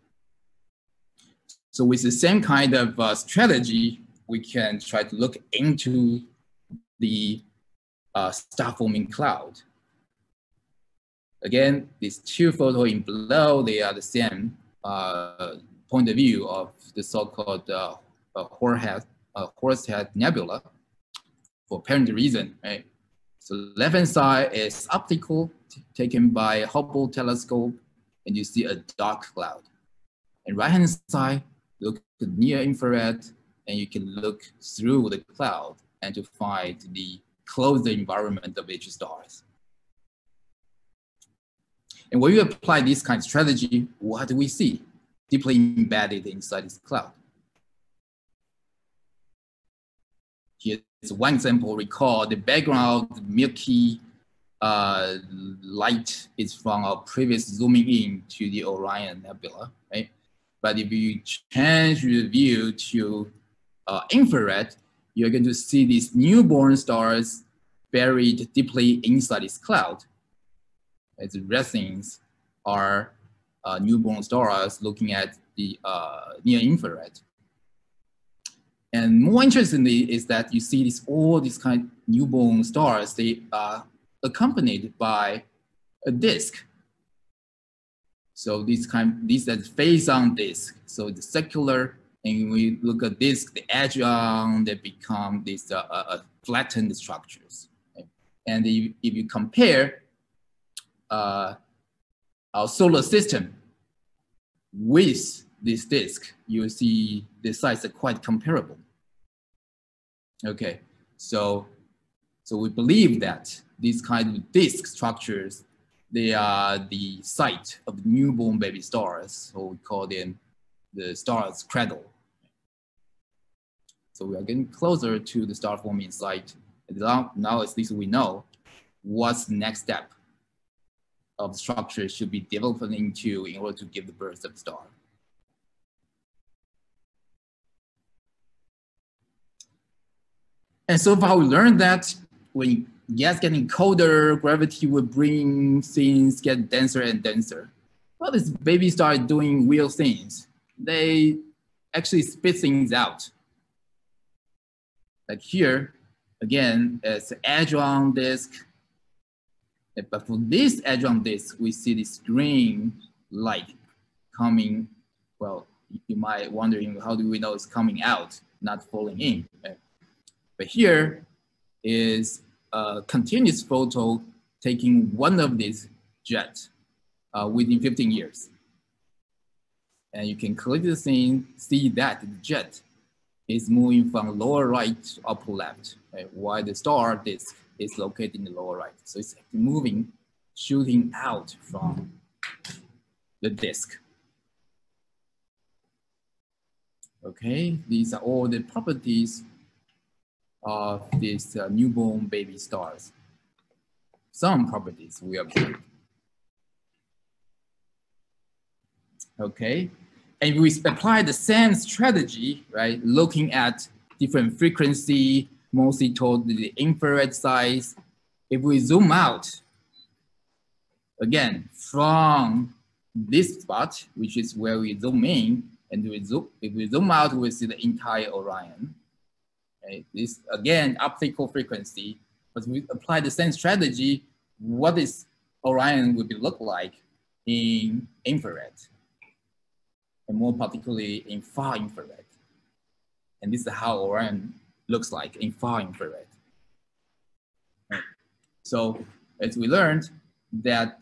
So with the same kind of strategy, we can try to look into the star-forming cloud. Again, these 2 photos in below, they are the same point of view of the so-called Horsehead Nebula for apparent reason, right? So left-hand side is optical, taken by Hubble telescope, and you see a dark cloud. And right-hand side, look at near infrared, and you can look through the cloud and to find the closer environment of each stars. And when you apply this kind of strategy, what do we see? Deeply embedded inside this cloud. Here's one example. Recall the background Milky light is from our previous zooming in to the Orion Nebula, right? But if you change the view to infrared, you're going to see these newborn stars buried deeply inside this cloud. As the red things are newborn stars looking at the near infrared. And more interestingly is that you see all these kind of newborn stars, they are accompanied by a disk. So these are face on disk. So it's circular, and when we look at disk, the edge on, they become these flattened structures. Okay? And if you compare our solar system with this disk, you will see the size are quite comparable. Okay, so we believe that these kind of disk structures, they are the site of newborn baby stars. So we call them the star's cradle. So we are getting closer to the star forming site. And now at least we know what's the next step of the structure should be developed into in order to give the birth of the star. And so far we learned that when gas getting colder, gravity will bring things get denser and denser. Well, this baby star doing weird things. They actually spit things out. Like here, again, it's hadron disk. But for this hadron disk, we see this green light coming. Well, you might wondering, how do we know it's coming out, not falling in? Right? But here is continuous photo taking one of these jets within 15 years. And you can clearly see that the jet is moving from lower right to upper left, right? While the star disk is located in the lower right. So it's moving, shooting out from the disk. Okay, these are all the properties of these newborn baby stars. Some properties we observed. Okay, and we apply the same strategy, right? Looking at different frequency, mostly toward the infrared size. If we zoom out, again, from this spot, which is where we zoom in, and if we zoom out, we see the entire Orion. Okay? This, again, optical frequency, but we apply the same strategy. What is Orion would look like in infrared, and more particularly in far infrared. And this is how Orion looks like in far infrared. Right. So as we learned that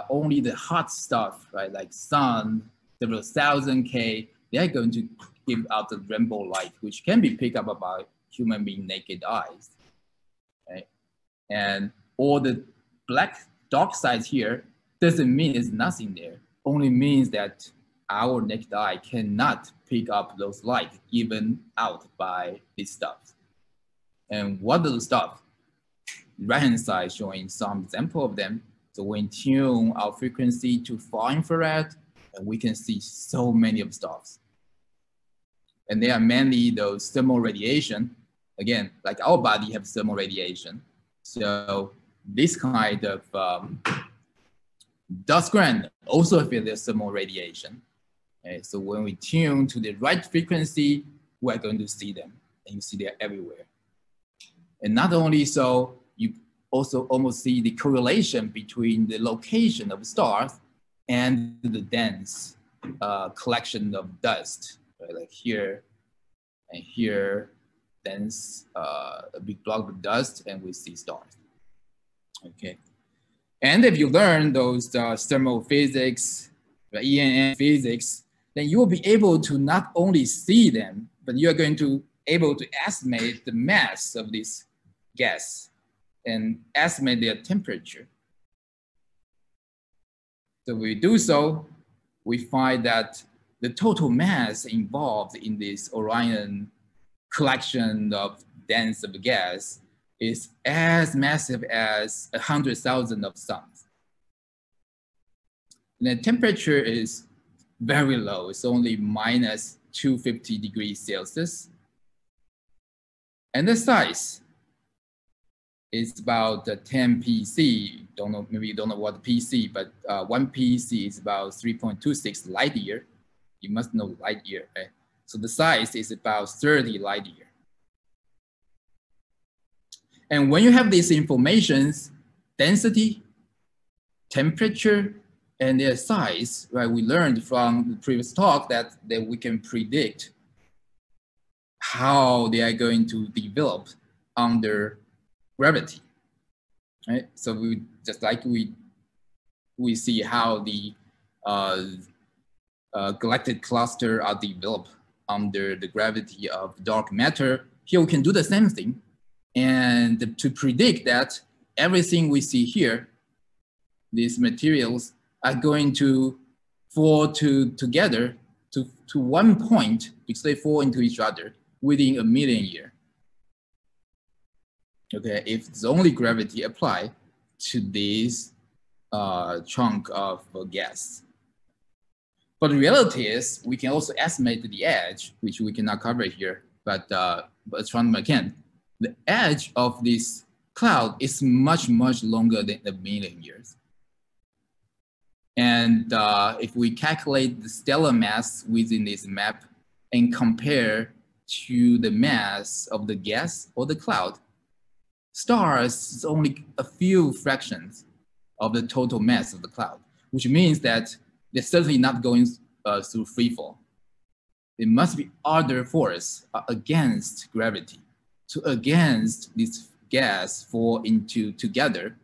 only the hot stuff, right, like sun, several thousand K, they're going to give out the rainbow light, which can be picked up by human being naked eyes. Right? And all the black dark sides here doesn't mean there's nothing there, only means that our naked eye cannot pick up those light given out by this stuff. And what are the stuff? Right-hand side showing some example of them. So we tune our frequency to far infrared, and we can see so many of stars. And they are mainly those thermal radiation. Again, like our body has thermal radiation. So this kind of dust grain also feel the thermal radiation. Okay, so when we tune to the right frequency, we're going to see them, and you see they're everywhere. And not only so, you also almost see the correlation between the location of stars and the dense collection of dust, right? Like here and here, dense, a big block of dust, and we see stars. Okay, and if you learn those thermal physics, ENN physics, then you will be able to not only see them, but you are going to able to estimate the mass of this gas and estimate their temperature. So we do so, we find that the total mass involved in this Orion collection of dense of gas is as massive as 100,000 of suns. And the temperature is very low. It's only minus 250 degrees Celsius. And the size is about 10 PC. Don't know, maybe you don't know what PC, but 1 PC is about 3.26 light year. You must know light year, right? So the size is about 30 light year. And when you have these informations, density, temperature, and their size, right? We learned from the previous talk that we can predict how they are going to develop under gravity, right? So we just like we see how the galactic cluster are developed under the gravity of dark matter. Here we can do the same thing, and to predict that everything we see here, these materials are going to fall together to one point because they fall into each other within 1 million years. Okay, if it's only gravity apply to this chunk of gas. But the reality is we can also estimate the edge, which we cannot cover here, but astronomer can. The edge of this cloud is much, much longer than 1 million years. And if we calculate the stellar mass within this map and compare to the mass of the gas or the cloud, stars is only a few fractions of the total mass of the cloud, which means that they're certainly not going through free fall. There must be other force against gravity, against this gas fall into together,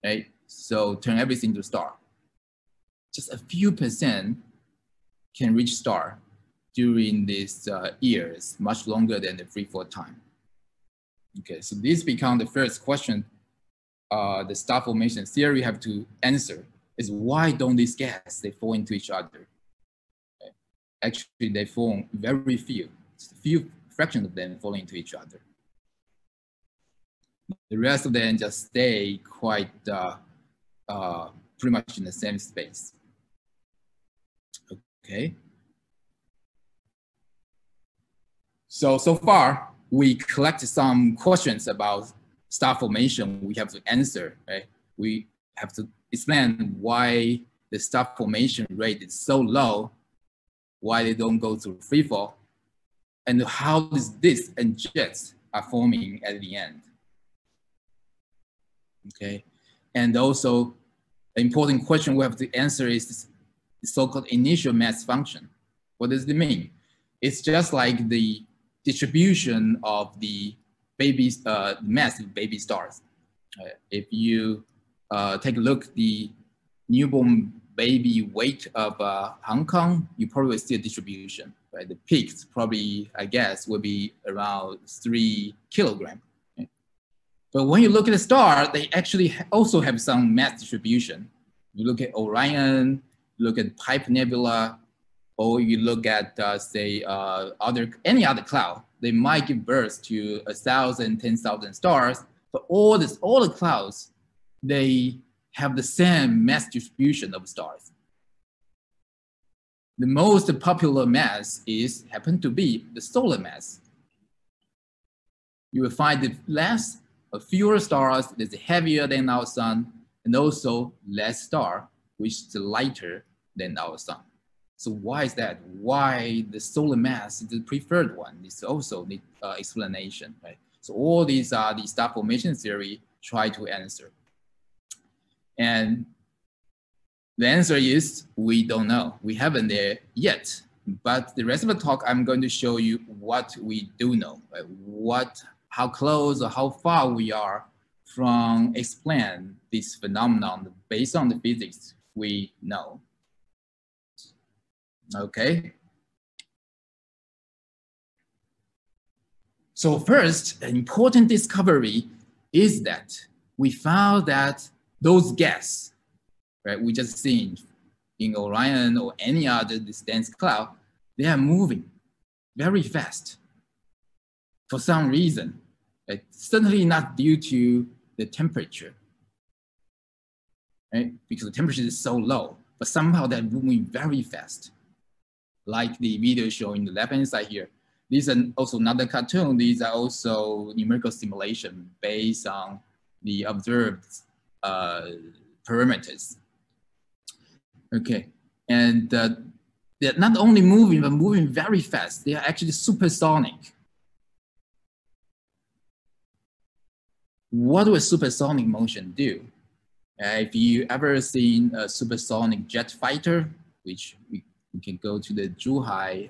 right? So turn everything to star. Just a few percent can reach star during these years, much longer than the free fall time. Okay, so this becomes the first question the star formation theory have to answer is why don't these gas, they fall into each other? Okay. Actually, they form very few, just a few fraction of them fall into each other. The rest of them just stay quite pretty much in the same space. Okay. So far, we collected some questions about star formation we have to answer, right? We have to explain why the star formation rate is so low, why they don't go through free fall, and how does this and jets are forming at the end. Okay, and also an important question we have to answer is the so-called initial mass function. What does it mean? It's just like the distribution of the baby mass of baby stars. If you take a look at the newborn baby weight of Hong Kong, you probably see a distribution. Right? The peaks probably, I guess, will be around 3 kilograms. Okay? But when you look at the star, they actually also have some mass distribution. You look at Orion, you look at Pipe Nebula, or you look at, say, any other cloud, they might give birth to 1,000, 10,000 stars, but all the clouds, they have the same mass distribution of stars. The most popular mass happen to be the solar mass. You will find that fewer stars that's heavier than our sun, and also less star, which is lighter than our sun. So why is that? Why the solar mass is the preferred one? This also needs explanation, right? So all these are the star formation theory try to answer. And the answer is we don't know. We haven't there yet. But the rest of the talk, I'm going to show you what we do know, right? How close or how far we are from explain this phenomenon based on the physics we know. Okay. So first, an important discovery is that we found that those gas, right, we just seen in Orion or any other dense cloud, they are moving very fast for some reason. Right? Certainly not due to the temperature, right? Because the temperature is so low, but somehow they're moving very fast. Like the video showing the left-hand side here. These are also another cartoon. These are also numerical simulation based on the observed parameters. Okay, and they're not only moving, but moving very fast. They are actually supersonic. What will supersonic motion do? If you ever seen a supersonic jet fighter, which we can go to the Zhuhai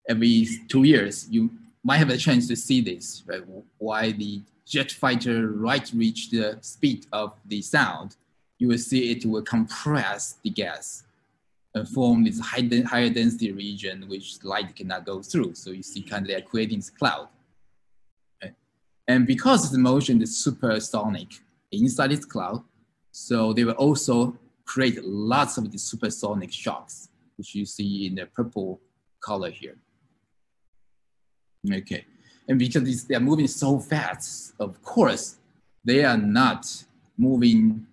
every 2 years, you might have a chance to see this, right? Why the jet fighter reach the speed of the sound, you will see it will compress the gas and form this higher density region which light cannot go through. So you see kind of they're creating this cloud. Okay? And because the motion is supersonic inside this cloud, so they will also create lots of the supersonic shocks, which you see in the purple color here. Okay, and because they are moving so fast, of course, they are not moving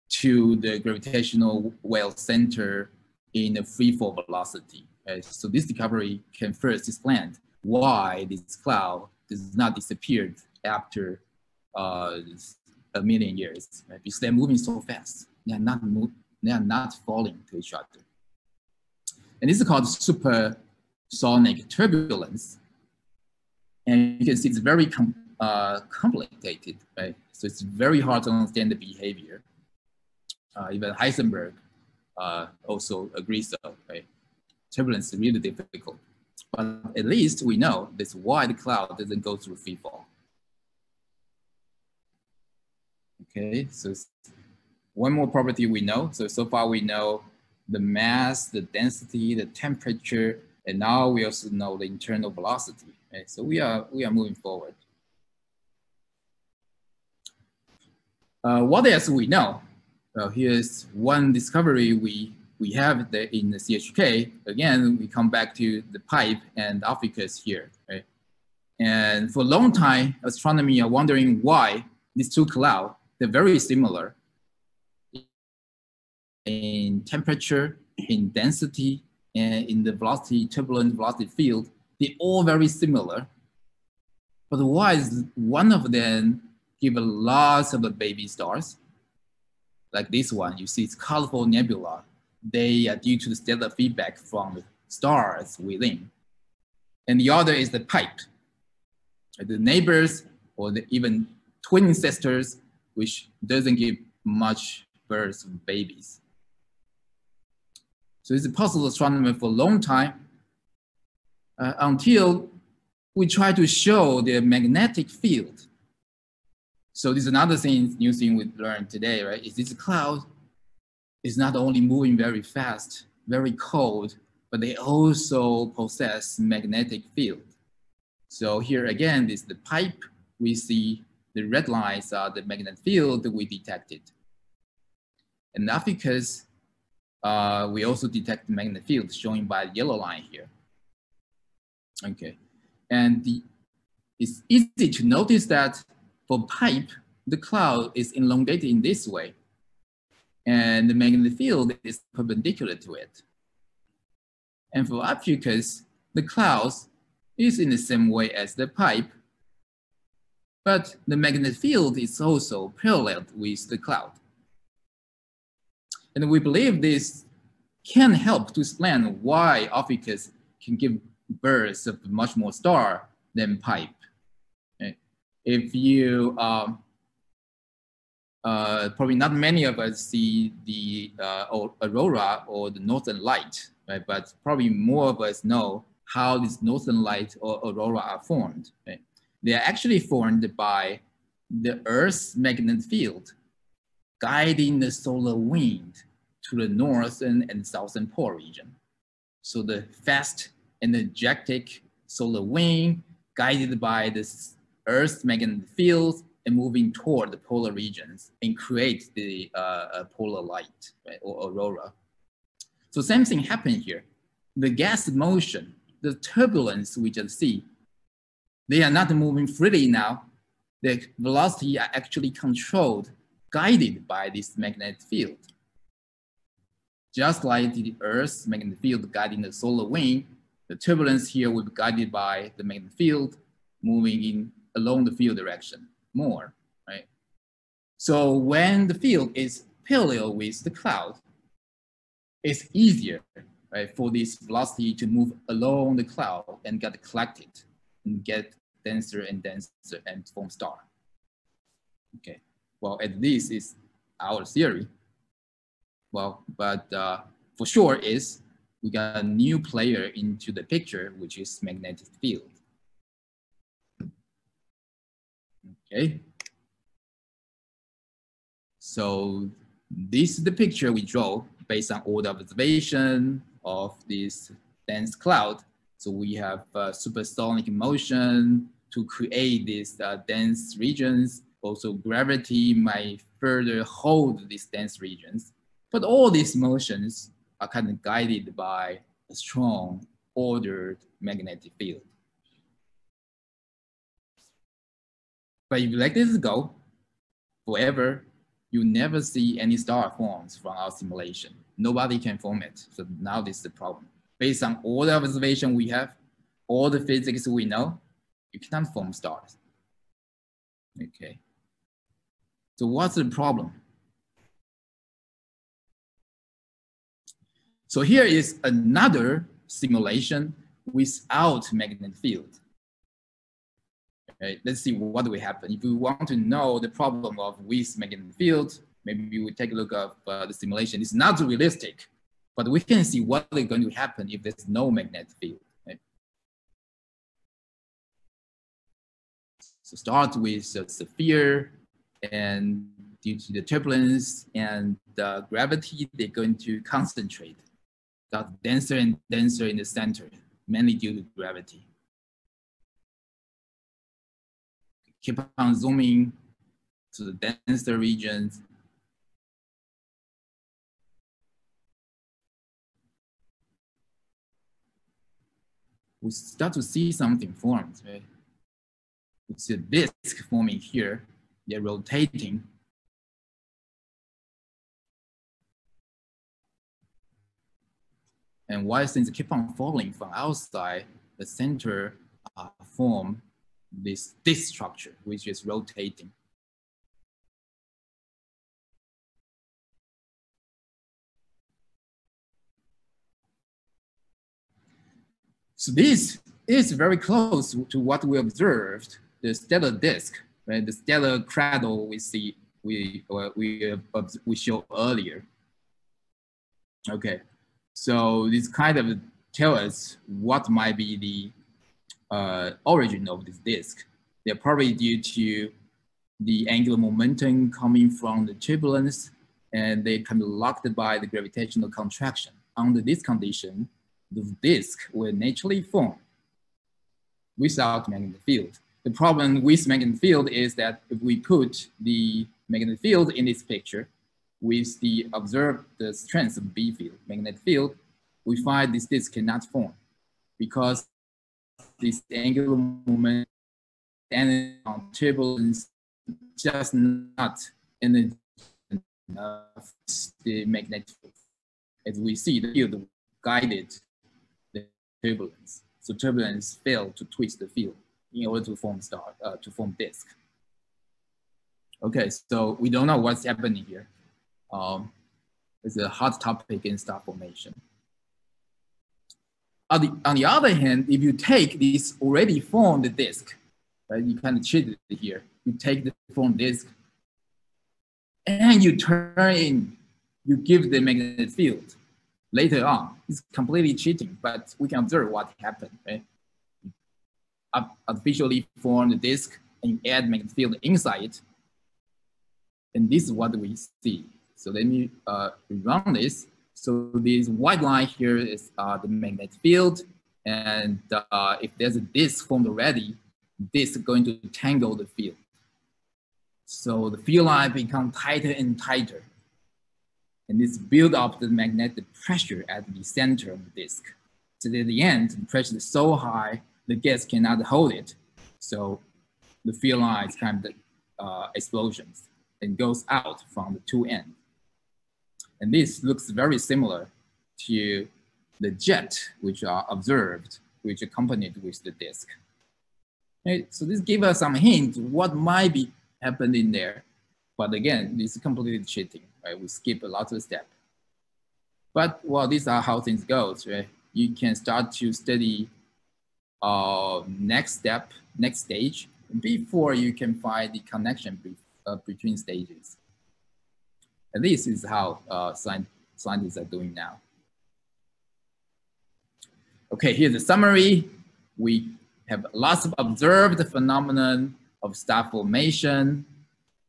to the gravitational well center in a free fall velocity. Right? So this discovery can first explain why this cloud does not disappear after 1 million years, right? Because they're moving so fast. They are not falling to each other. And this is called supersonic turbulence. And you can see it's very complicated, right? So it's very hard to understand the behavior. Even Heisenberg also agrees so, right? Turbulence is really difficult. But at least we know that's why the cloud doesn't go through free fall. Okay, so one more property we know. So far we know the mass, the density, the temperature, and now we also know the internal velocity. Right? So we are moving forward. What else we know? Well, here's one discovery we have in the CHK. Again, we come back to the pipe and Ophiuchus here. Right? And for a long time, astronomy are wondering why these two clouds, they're very similar in temperature, in density, and in the velocity, turbulent velocity field. They're all very similar. But why is one of them give lots of the baby stars? Like this one, you see it's colorful nebula. They are due to the stellar feedback from the stars within. And the other is the pipe. The neighbors or even twin sisters, which doesn't give much birth of babies. So it's a puzzle astronomy for a long time until we try to show the magnetic field. So this is another thing, new thing we learned today, right? Is this cloud is not only moving very fast, very cold, but they also possess magnetic field. So here again, this is the pipe. We see the red lines are the magnetic field that we detected. And Ophiuchus, we also detect the magnetic field shown by the yellow line here. Okay, and it's easy to notice that for pipe, the cloud is elongated in this way, and the magnetic field is perpendicular to it. And for Ophiuchus, the clouds is in the same way as the pipe, but the magnetic field is also parallel with the cloud. And we believe this can help to explain why Ophiuchus can give birth of much more star than pipe. Okay. If you, probably not many of us see the aurora or the northern light, right? But probably more of us know how this northern light or aurora are formed. Right? They are actually formed by the Earth's magnetic field guiding the solar wind to the northern and southern pole region. So the fast, energetic solar wind guided by this Earth's magnetic field and moving toward the polar regions and create the polar light, right, or aurora. So same thing happened here. The gas motion, the turbulence we just see, they are not moving freely now. The velocity are actually controlled, guided by this magnetic field. Just like the Earth's magnetic field guiding the solar wind, the turbulence here will be guided by the magnetic field moving in along the field direction more, right? So when the field is parallel with the cloud, it's easier, right, for this velocity to move along the cloud and get collected and get denser and denser and form star. Okay, well, at least is our theory. Well, but for sure is we got a new player into the picture, which is magnetic field. Okay. So this is the picture we draw based on all the observation of this dense cloud. So we have supersonic motion to create these dense regions. Also gravity might further hold these dense regions. But all these motions are kind of guided by a strong, ordered magnetic field. But if you let this go forever, you never see any star forms from our simulation. Nobody can form it. So now this is the problem. Based on all the observation we have, all the physics we know, you cannot form stars. Okay. So what's the problem? So here is another simulation without magnetic field. Okay, let's see what will happen. If we want to know the problem of with magnetic field, maybe we take a look at the simulation. It's not realistic, but we can see what is going to happen if there's no magnetic field. Okay? So start with a sphere, and due to the turbulence and gravity, they're going to concentrate, got denser and denser in the center, mainly due to gravity. Keep on zooming to the denser regions. We start to see something formed, right? It's a disk forming here. They're rotating. And while things keep on falling from outside, the center form this disk structure, which is rotating. So this is very close to what we observed, the stellar disk, right? The stellar cradle we showed earlier. Okay, so this kind of tell us what might be the origin of this disk. They're probably due to the angular momentum coming from the turbulence, and they can be locked by the gravitational contraction. Under this condition, the disk will naturally form without magnetic field. The problem with magnetic field is that if we put the magnetic field in this picture with the observed strength of B field, magnetic field, we find this disk cannot form because this angular momentum and turbulence just not energy enough the magnetic field. As we see, the field guided the turbulence. So turbulence failed to twist the field in order to form disk. Okay, so we don't know what's happening here. It's a hot topic in star formation. On the other hand, if you take this already formed disk, right, you kind of cheat it here. You take the formed disk and you turn in, you give the magnetic field. Later on, it's completely cheating, but we can observe what happened, right? Artificially form the disk and you add magnetic field inside it. And this is what we see. So let me run this. So this white line here is the magnetic field. And if there's a disk formed already, this is going to tangle the field. So the field line becomes tighter and tighter. And this build up the magnetic pressure at the center of the disk. So at the end, the pressure is so high, the gas cannot hold it. So the field line is kind of explosions and goes out from the two ends. And this looks very similar to the jet which are observed, which accompanied with the disk. Okay, so this gives us some hint what might be happening there. But again, this is completely cheating, right? We skip a lot of steps. But well, these are how things go, right? You can start to study next stage, before you can find the connection between stages. And this is how scientists are doing now. Okay, here's a summary. We have lots of observed phenomenon of star formation,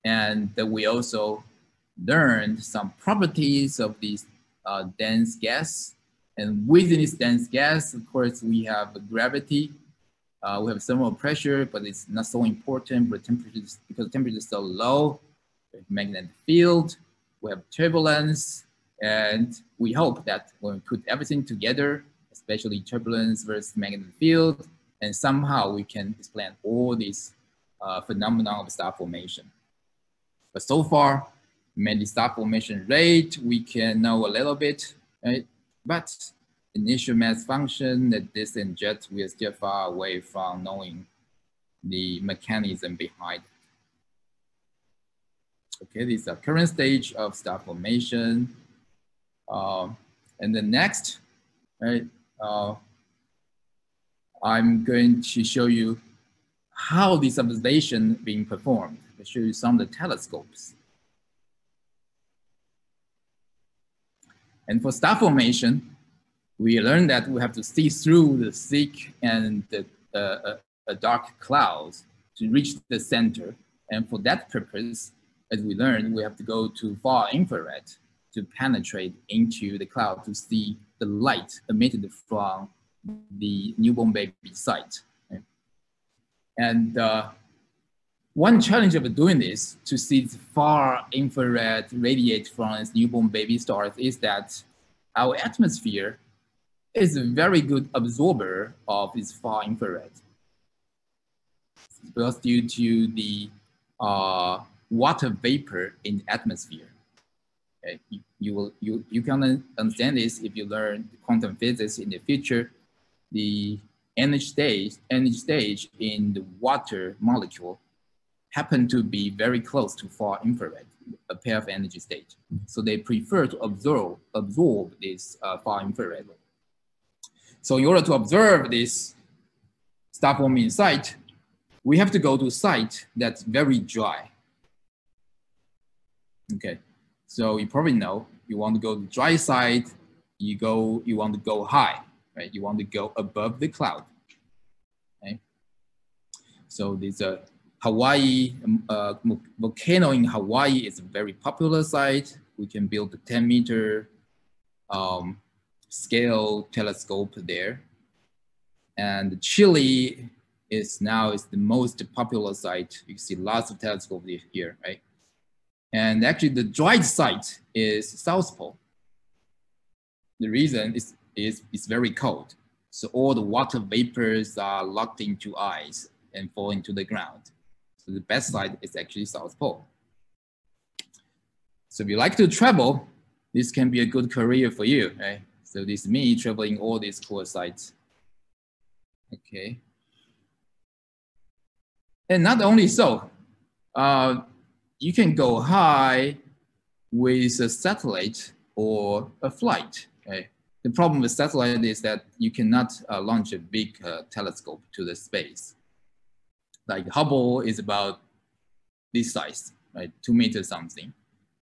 and we also learned some properties of these dense gas. And within this dense gas, of course, we have gravity. We have thermal pressure, but it's not so important because temperature is so low. We have magnetic field, we have turbulence, and we hope that when we put everything together, especially turbulence versus magnetic field, and somehow we can explain all these phenomena of star formation. But so far, maybe star formation rate, we can know a little bit, right? But initial mass function, the disk and jet, we are still far away from knowing the mechanism behind it. Okay, this is our current stage of star formation. And the next, right, I'm going to show you how this observation being performed. I'll show you some of the telescopes. And for star formation, we learned that we have to see through the thick and the dark clouds to reach the center. And for that purpose, as we learned, we have to go to far infrared to penetrate into the cloud to see the light emitted from the newborn baby site. Right? And one challenge of doing this to see the far infrared radiate from its newborn baby stars is that our atmosphere is a very good absorber of this far infrared. Because due to the water vapor in the atmosphere. Okay? You can understand this if you learn quantum physics in the future. The energy stage in the water molecule happen to be very close to far infrared, a pair of energy state. So they prefer to absorb this far infrared. So in order to observe this star forming site, we have to go to a site that's very dry. Okay, so you probably know, you want to go to the dry side, you want to go high, right? You want to go above the cloud, okay? So there's a Hawaii, volcano in Hawaii is a very popular site. We can build a 10-meter scale telescope there. And Chile is the most popular site. You can see lots of telescopes here, right? And actually the dry site is South Pole. The reason is it's very cold. So all the water vapors are locked into ice and fall into the ground. So the best site is actually South Pole. So if you like to travel, this can be a good career for you, right? So this is me traveling all these cool sites. Okay. And not only so, you can go high with a satellite or a flight. Okay? The problem with satellite is that you cannot launch a big telescope to the space. Like Hubble is about this size, right? 2 meters something.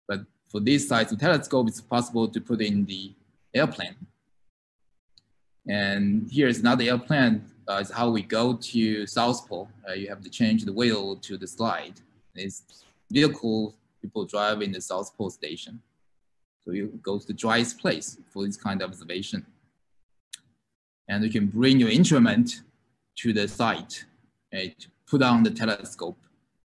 But for this size of telescope, it's possible to put in the airplane. And here's another airplane. Is how we go to South Pole. You have to change the wheel to the slide. It's vehicle people drive in the South Pole station. So you go to the driest place for this kind of observation. And you can bring your instrument to the site, right, to put on the telescope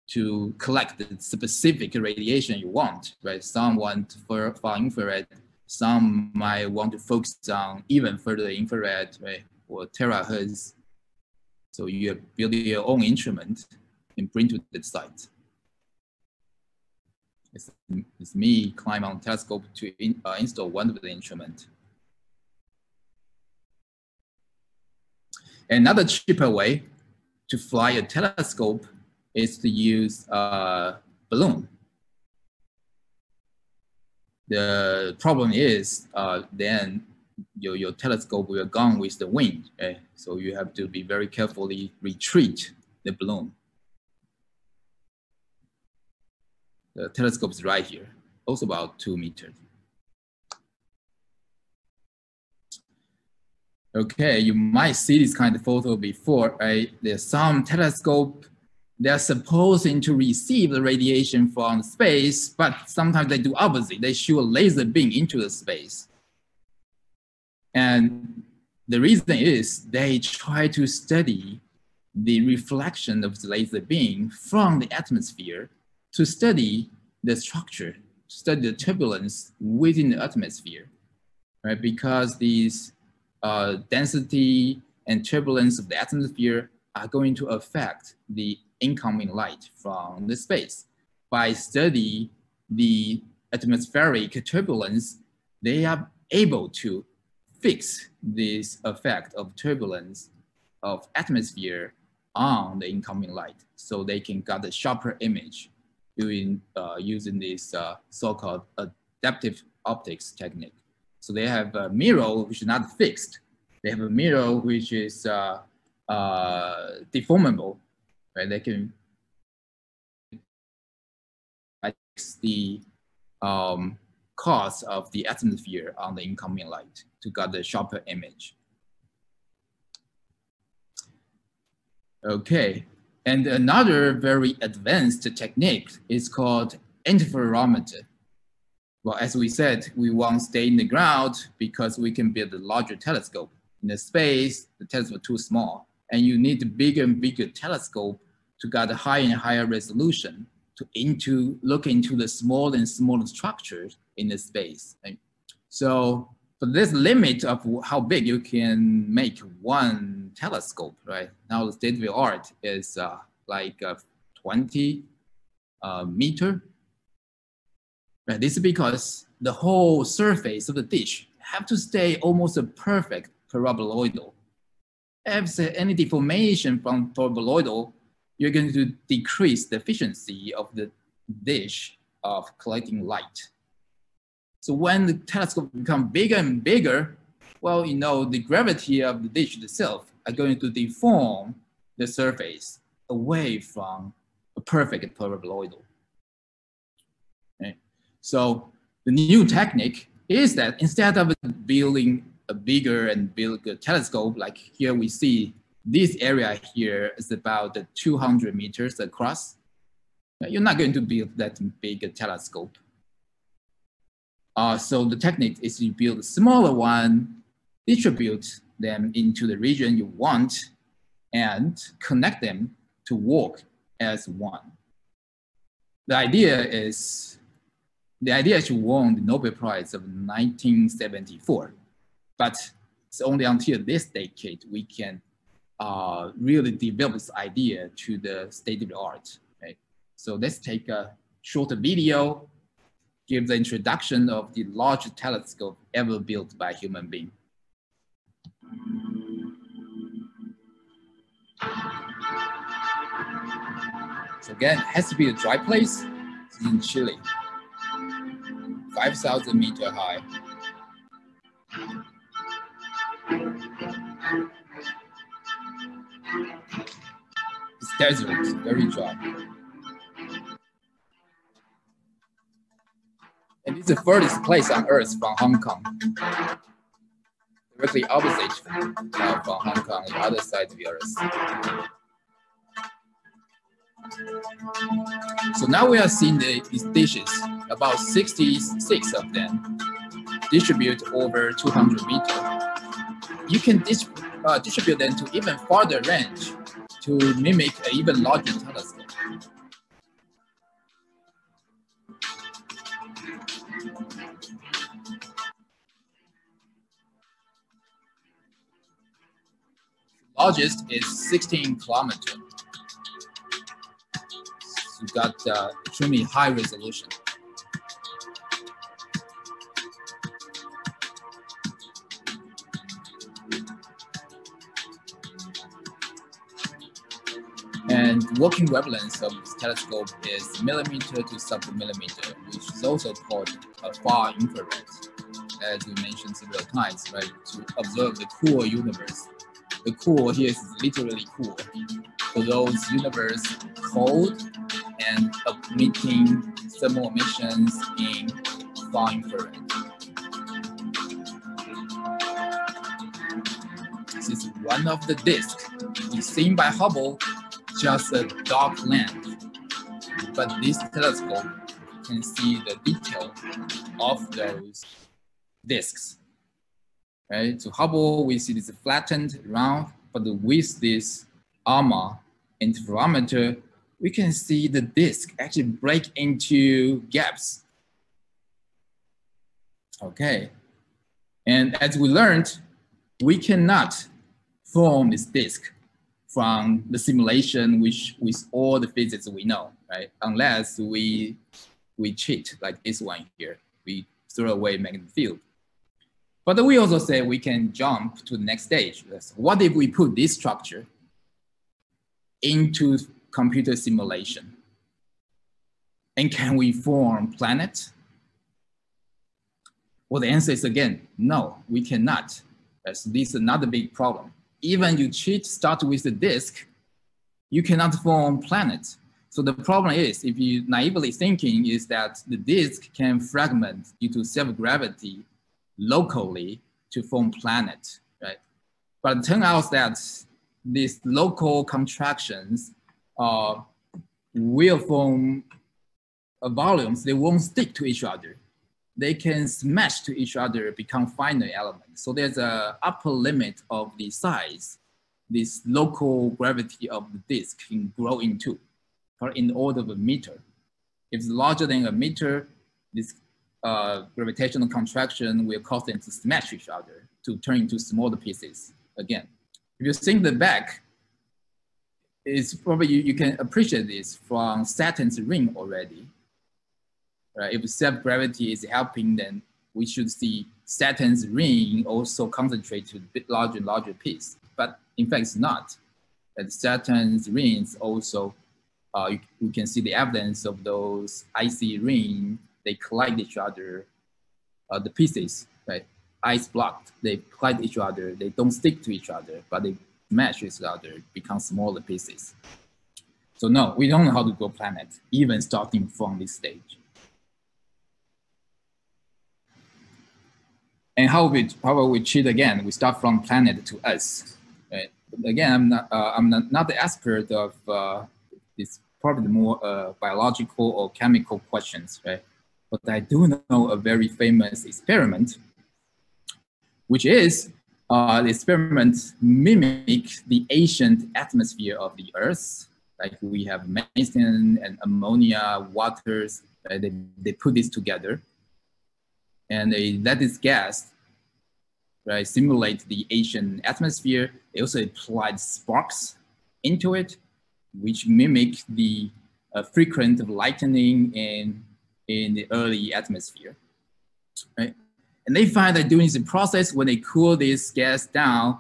to collect the specific radiation you want, right? Some want for far infrared, some might want to focus on even further infrared, right, or terahertz. So you build your own instrument and bring to the site. It's me climb on telescope to install one of the instrument. Another cheaper way to fly a telescope is to use a balloon. The problem is then your telescope will gone with the wind, right? So you have to be very carefully retreat the balloon. The telescope is right here, also about 2 meters. Okay, you might see this kind of photo before, right? There's some telescope, they're supposed to receive the radiation from space, but sometimes they do opposite. They shoot a laser beam into the space. And the reason is they try to study the reflection of the laser beam from the atmosphere to study the structure, study the turbulence within the atmosphere, right? Because these density and turbulence of the atmosphere are going to affect the incoming light from the space. By studying the atmospheric turbulence, they are able to fix this effect of turbulence of atmosphere on the incoming light, so they can get a sharper image using this so-called adaptive optics technique. So they have a mirror which is not fixed. They have a mirror which is deformable, right? They can fix the cause of the atmosphere on the incoming light to get a sharper image. Okay, and another very advanced technique is called interferometer. Well, as we said, we won't stay in the ground because we can build a larger telescope. In the space, the telescope is too small, and you need a bigger and bigger telescope to get a higher and higher resolution to look into the smaller and smaller structures in the space. Right? So for this limit of how big you can make one telescope, right? Now the state of the art is like 20 meter. Right? This is because the whole surface of the dish have to stay almost a perfect paraboloidal. If there's any deformation from paraboloidal, you're going to decrease the efficiency of the dish of collecting light. So when the telescope becomes bigger and bigger, well, you know, the gravity of the dish itself are going to deform the surface away from a perfect paraboloidal. Okay? So the new technique is that instead of building a bigger and bigger telescope, like here we see this area here is about 200 meters across. You're not going to build that big a telescope. So the technique is you build a smaller one, distribute them into the region you want, and connect them to work as one. The idea is she won the Nobel Prize of 1974, but it's only until this decade we can really develop this idea to the state of the art. Okay? So let's take a shorter video, give the introduction of the largest telescope ever built by a human being. So again, it has to be a dry place. It's in Chile, 5,000 meters high. It's desert, very dry. And it's the furthest place on Earth from Hong Kong. Directly opposite from Hong Kong, the other side of the Earth. So now we are seeing these dishes, about 66 of them, distribute over 200 meters. You can distribute them to even farther range to mimic an even larger telescope. Largest is 16 kilometers. So you've got extremely high resolution. And working wavelength of this telescope is millimeter to sub-millimeter, which is also called far infrared, as we mentioned several times, right? To observe the cool universe. The cool here is literally cool. For those universe cold and emitting thermal emissions in far infrared. This is one of the disks. It's seen by Hubble, just a dark lamp. But this telescope can see the detail of those disks. Right? So Hubble, we see this flattened round, but with this ARMA interferometer, we can see the disk actually break into gaps. Okay. And as we learned, we cannot form this disk from the simulation with all the physics we know, right? Unless we cheat like this one here. We throw away magnetic field. But we also say we can jump to the next stage. What if we put this structure into computer simulation? And can we form planets? Well, the answer is again, no, we cannot. This is another big problem. Even you start with the disk, you cannot form planets. So the problem is, if you naively thinking is that the disk can fragment due to self-gravity locally to form planet, right? But it turns out that these local contractions will form volumes, they won't stick to each other. They can smash to each other, become finite elements. So there's a upper limit of the size this local gravity of the disk can grow into, or in the order of a meter. If it's larger than a meter, this gravitational contraction will cause them to smash each other, to turn into smaller pieces again. If you think the back, it's probably, you can appreciate this from Saturn's ring already. Right? If self-gravity is helping, then we should see Saturn's ring also concentrate to a bit larger and larger piece. But in fact, it's not. That Saturn's rings also, you can see the evidence of those icy rings. They collide each other, the pieces, right? Ice blocked, they collide each other. They don't stick to each other, but they smash each other, become smaller pieces. So no, we don't know how to grow planets, even starting from this stage. And how will we cheat again? We start from planet to us. Right? Again, I'm not the expert of this, probably more biological or chemical questions, right? But I do know a very famous experiment, which is the experiment mimic the ancient atmosphere of the Earth. Like we have methane and ammonia, waters, right? They put this together. And they let this gas, right, simulate the ancient atmosphere. They also applied sparks into it, which mimic the frequent of lightning in the early atmosphere, right? And they find that during the process, when they cool this gas down,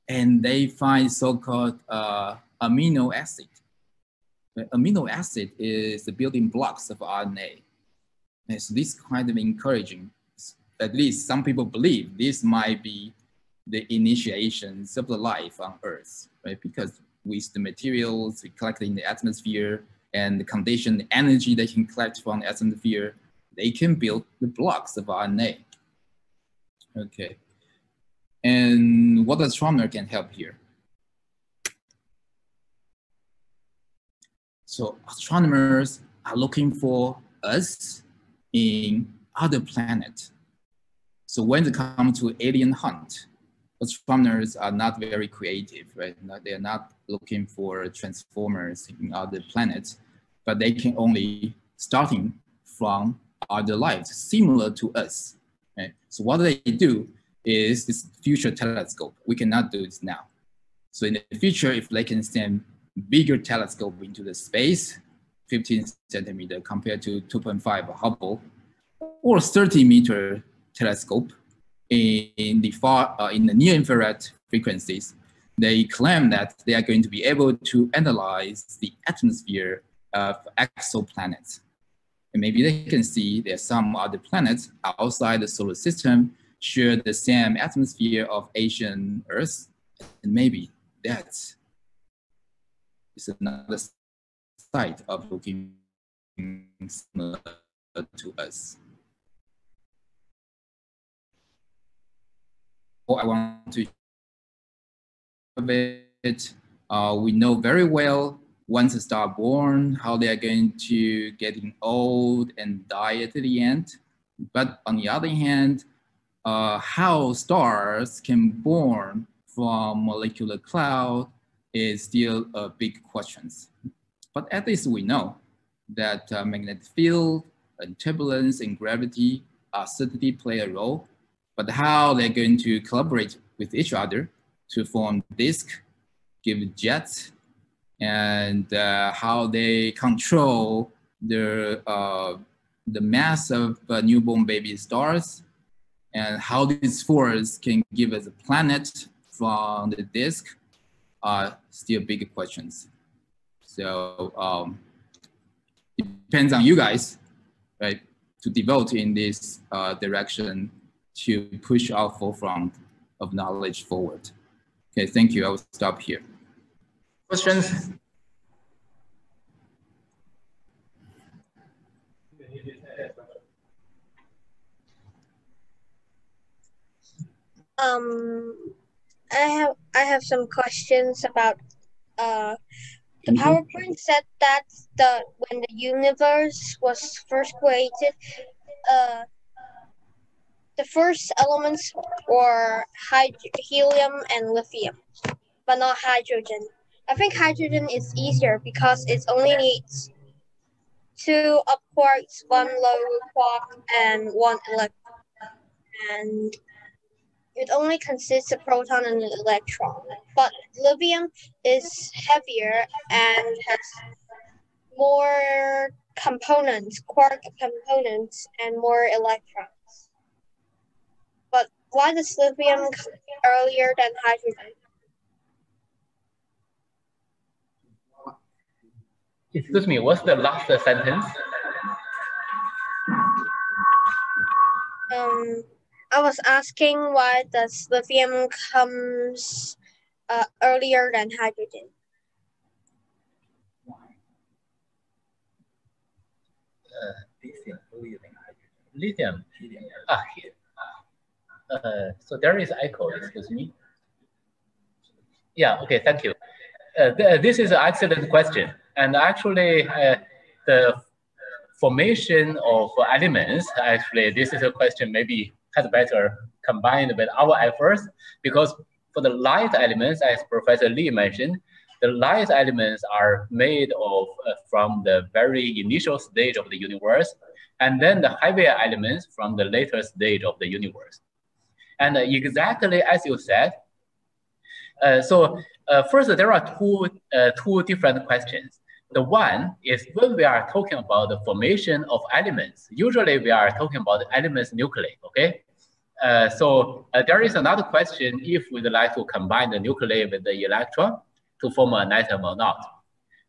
and they find so-called amino acid. Amino acid is the building blocks of RNA. And so this kind of encouraging. At least some people believe this might be the initiations of the life on Earth, right? Because with the materials collected in the atmosphere and the conditioned energy they can collect from the atmosphere, they can build the blocks of RNA. Okay. And what astronomer can help here? So astronomers are looking for us in other planets. So when it comes to alien hunt, astronomers are not very creative, right? They're not looking for transformers in other planets, but they can only starting from other lives similar to us. Right? So what they do is this future telescope. We cannot do this now. So in the future, if they can send bigger telescope into the space, 15 centimeter compared to 2.5 Hubble, or 30-meter telescope in the near infrared frequencies, they claim that they are going to be able to analyze the atmosphere of exoplanets. And maybe they can see there's some other planets outside the solar system share the same atmosphere of ancient Earth, and maybe that is another site of looking similar to us. I want to it. We know very well once a star born, how they are going to getting old and die at the end. But on the other hand, how stars can born from molecular cloud is still a big question. But at least we know that magnetic field and turbulence and gravity certainly play a role. But how they're going to collaborate with each other to form disk, give jets, and how they control the mass of newborn baby stars, and how this force can give us a planet from the disk are still big questions. So it depends on you guys, right, to devote in this direction to push our forefront of knowledge forward. Okay, thank you. I will stop here. Questions? I have some questions about The PowerPoint said that when the universe was first created, the first elements were helium and lithium, but not hydrogen. I think hydrogen is easier because it only needs 2 up quarks, 1 low quark, and 1 electron. And it only consists of proton and an electron. But lithium is heavier and has more components, quark components, and more electrons. But why does lithium come earlier than hydrogen? Excuse me, what's the last sentence? I was asking why does lithium comes earlier than hydrogen? Lithium earlier than hydrogen. Lithium. Here. So there is echo, excuse me. Yeah, okay, thank you. This is an excellent question. And actually, the formation of elements, actually, this is a question maybe has better combined with our efforts, because for the light elements, as Professor Lee mentioned, the light elements are made of from the very initial stage of the universe, and then the heavier elements from the later stage of the universe. And exactly as you said, first, there are two different questions. The one is when we are talking about the formation of elements, usually we are talking about the elements nuclei, okay? There is another question if we'd like to combine the nuclei with the electron to form an atom or not.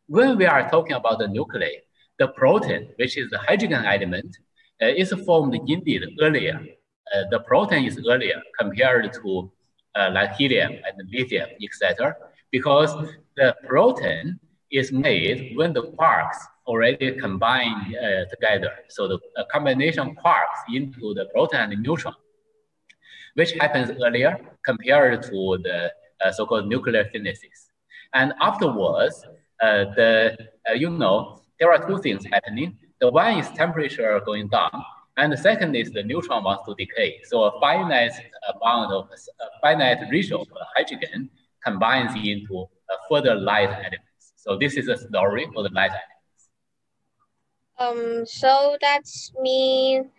When we are talking about the nuclei, the proton, which is the hydrogen element, is formed indeed earlier. The proton is earlier compared to like helium and lithium, etc., because the proton is made when the quarks already combine together. So the combination quarks into the proton and neutron, which happens earlier compared to the so-called nucleosynthesis. And afterwards, there are two things happening. The one is temperature going down, and the second is the neutron wants to decay. So a finite ratio of hydrogen combines into further light elements. So this is a story for the light elements. So that's mean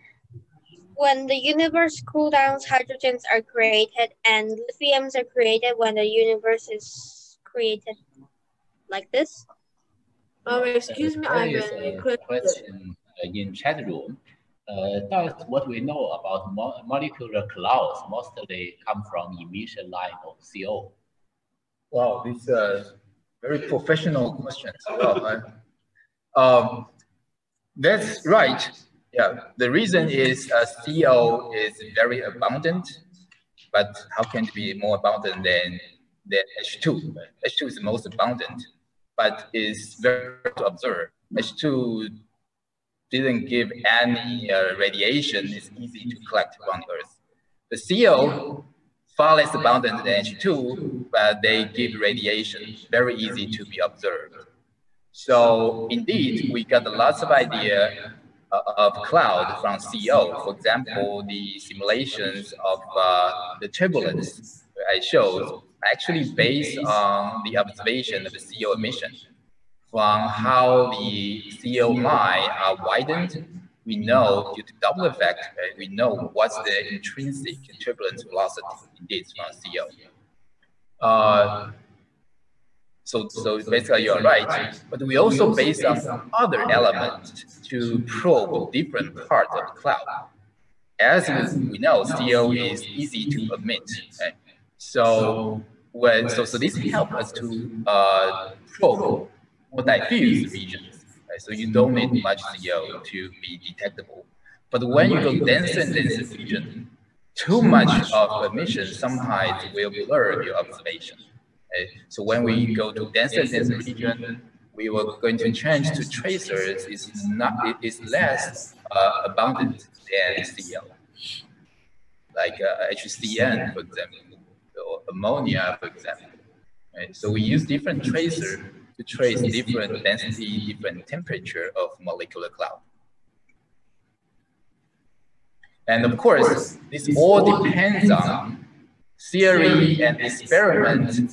when the universe cools down, hydrogens are created and lithiums are created when the universe is created, like this. Excuse me, I have a question in chat room. Does what we know about molecular clouds mostly come from emission line of CO? Wow, these very professional questions. That's right. Yeah, the reason is CO is very abundant, but how can it be more abundant than H2? H2 is the most abundant, but it's very hard to observe. H2 didn't give any radiation. It's easy to collect on Earth. The CO far less abundant than H2, but they give radiation, very easy to be observed. So indeed, we got lots of idea of cloud from CO. For example, the simulations of the turbulence I showed actually based on the observation of the CO emission. From how the CO line are widened, we know due to Doppler effect, we know what's the intrinsic turbulence velocity indeed from CO. So basically you're right, but we also based on other elements to probe different parts of the cloud. As we know, CO is easy to emit, right? So this helps us to probe more diffuse regions. Right? So you don't need much CO to be detectable. But when you go denser and denser region, too much of emission sometimes will blur your observation. Right? So when we go to denser and denser region, we were going to change to tracers is less abundant than CO, like HCN, for example, or ammonia, for example. Right? So we use different tracer to trace different density, different temperature of molecular cloud. And of course, this all depends on theory and experiment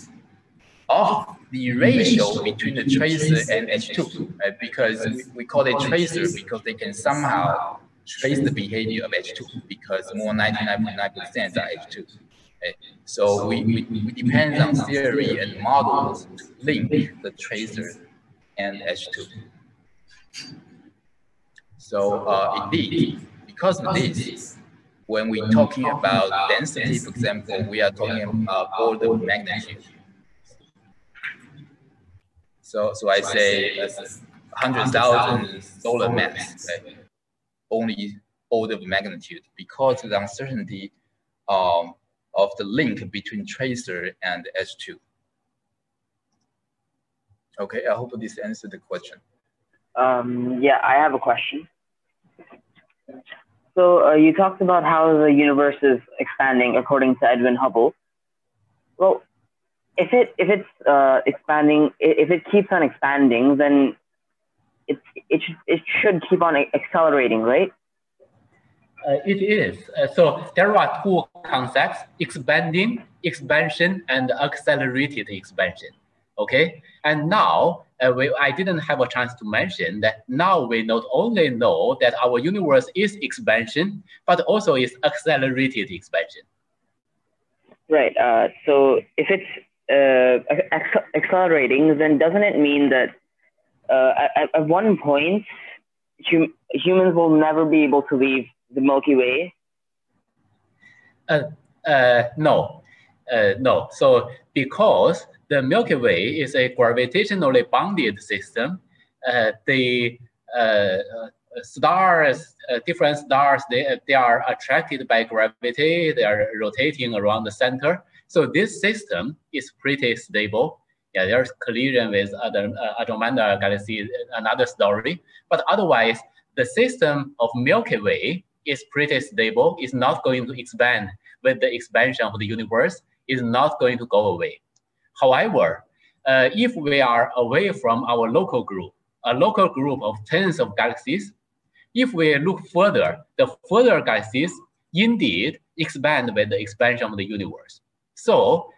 of the ratio between the tracer and H2, right? Because we call it tracer because they can somehow trace the behavior of H2 because more 99.9% are H2. Right? So we depend on theory and models to link the tracer and H2. So indeed, because of this, when we're talking about density, for example, we are talking about order of magnitude. So I say 100,000 solar mass, right? Only order of magnitude because of the uncertainty of the link between tracer and H2. Okay, I hope this answered the question. Yeah, I have a question. So you talked about how the universe is expanding according to Edwin Hubble. Well, if it's expanding, if it keeps on expanding, then it should keep on accelerating, right? It is. So there are two concepts: expanding, expansion, and accelerated expansion. Okay, and now I didn't have a chance to mention that now we not only know that our universe is expansion, but also is accelerated expansion. Right. So if it's accelerating, then doesn't it mean that at one point humans will never be able to leave the Milky Way? No. So because the Milky Way is a gravitationally bounded system, the stars, different stars, they are attracted by gravity. They are rotating around the center. So this system is pretty stable. Yeah, there's collision with other Andromeda galaxy, another story. But otherwise, the system of Milky Way is pretty stable. It's not going to expand with the expansion of the universe. It's not going to go away. However, if we are away from our local group, a local group of tens of galaxies, if we look further, the further galaxies indeed expand with the expansion of the universe. So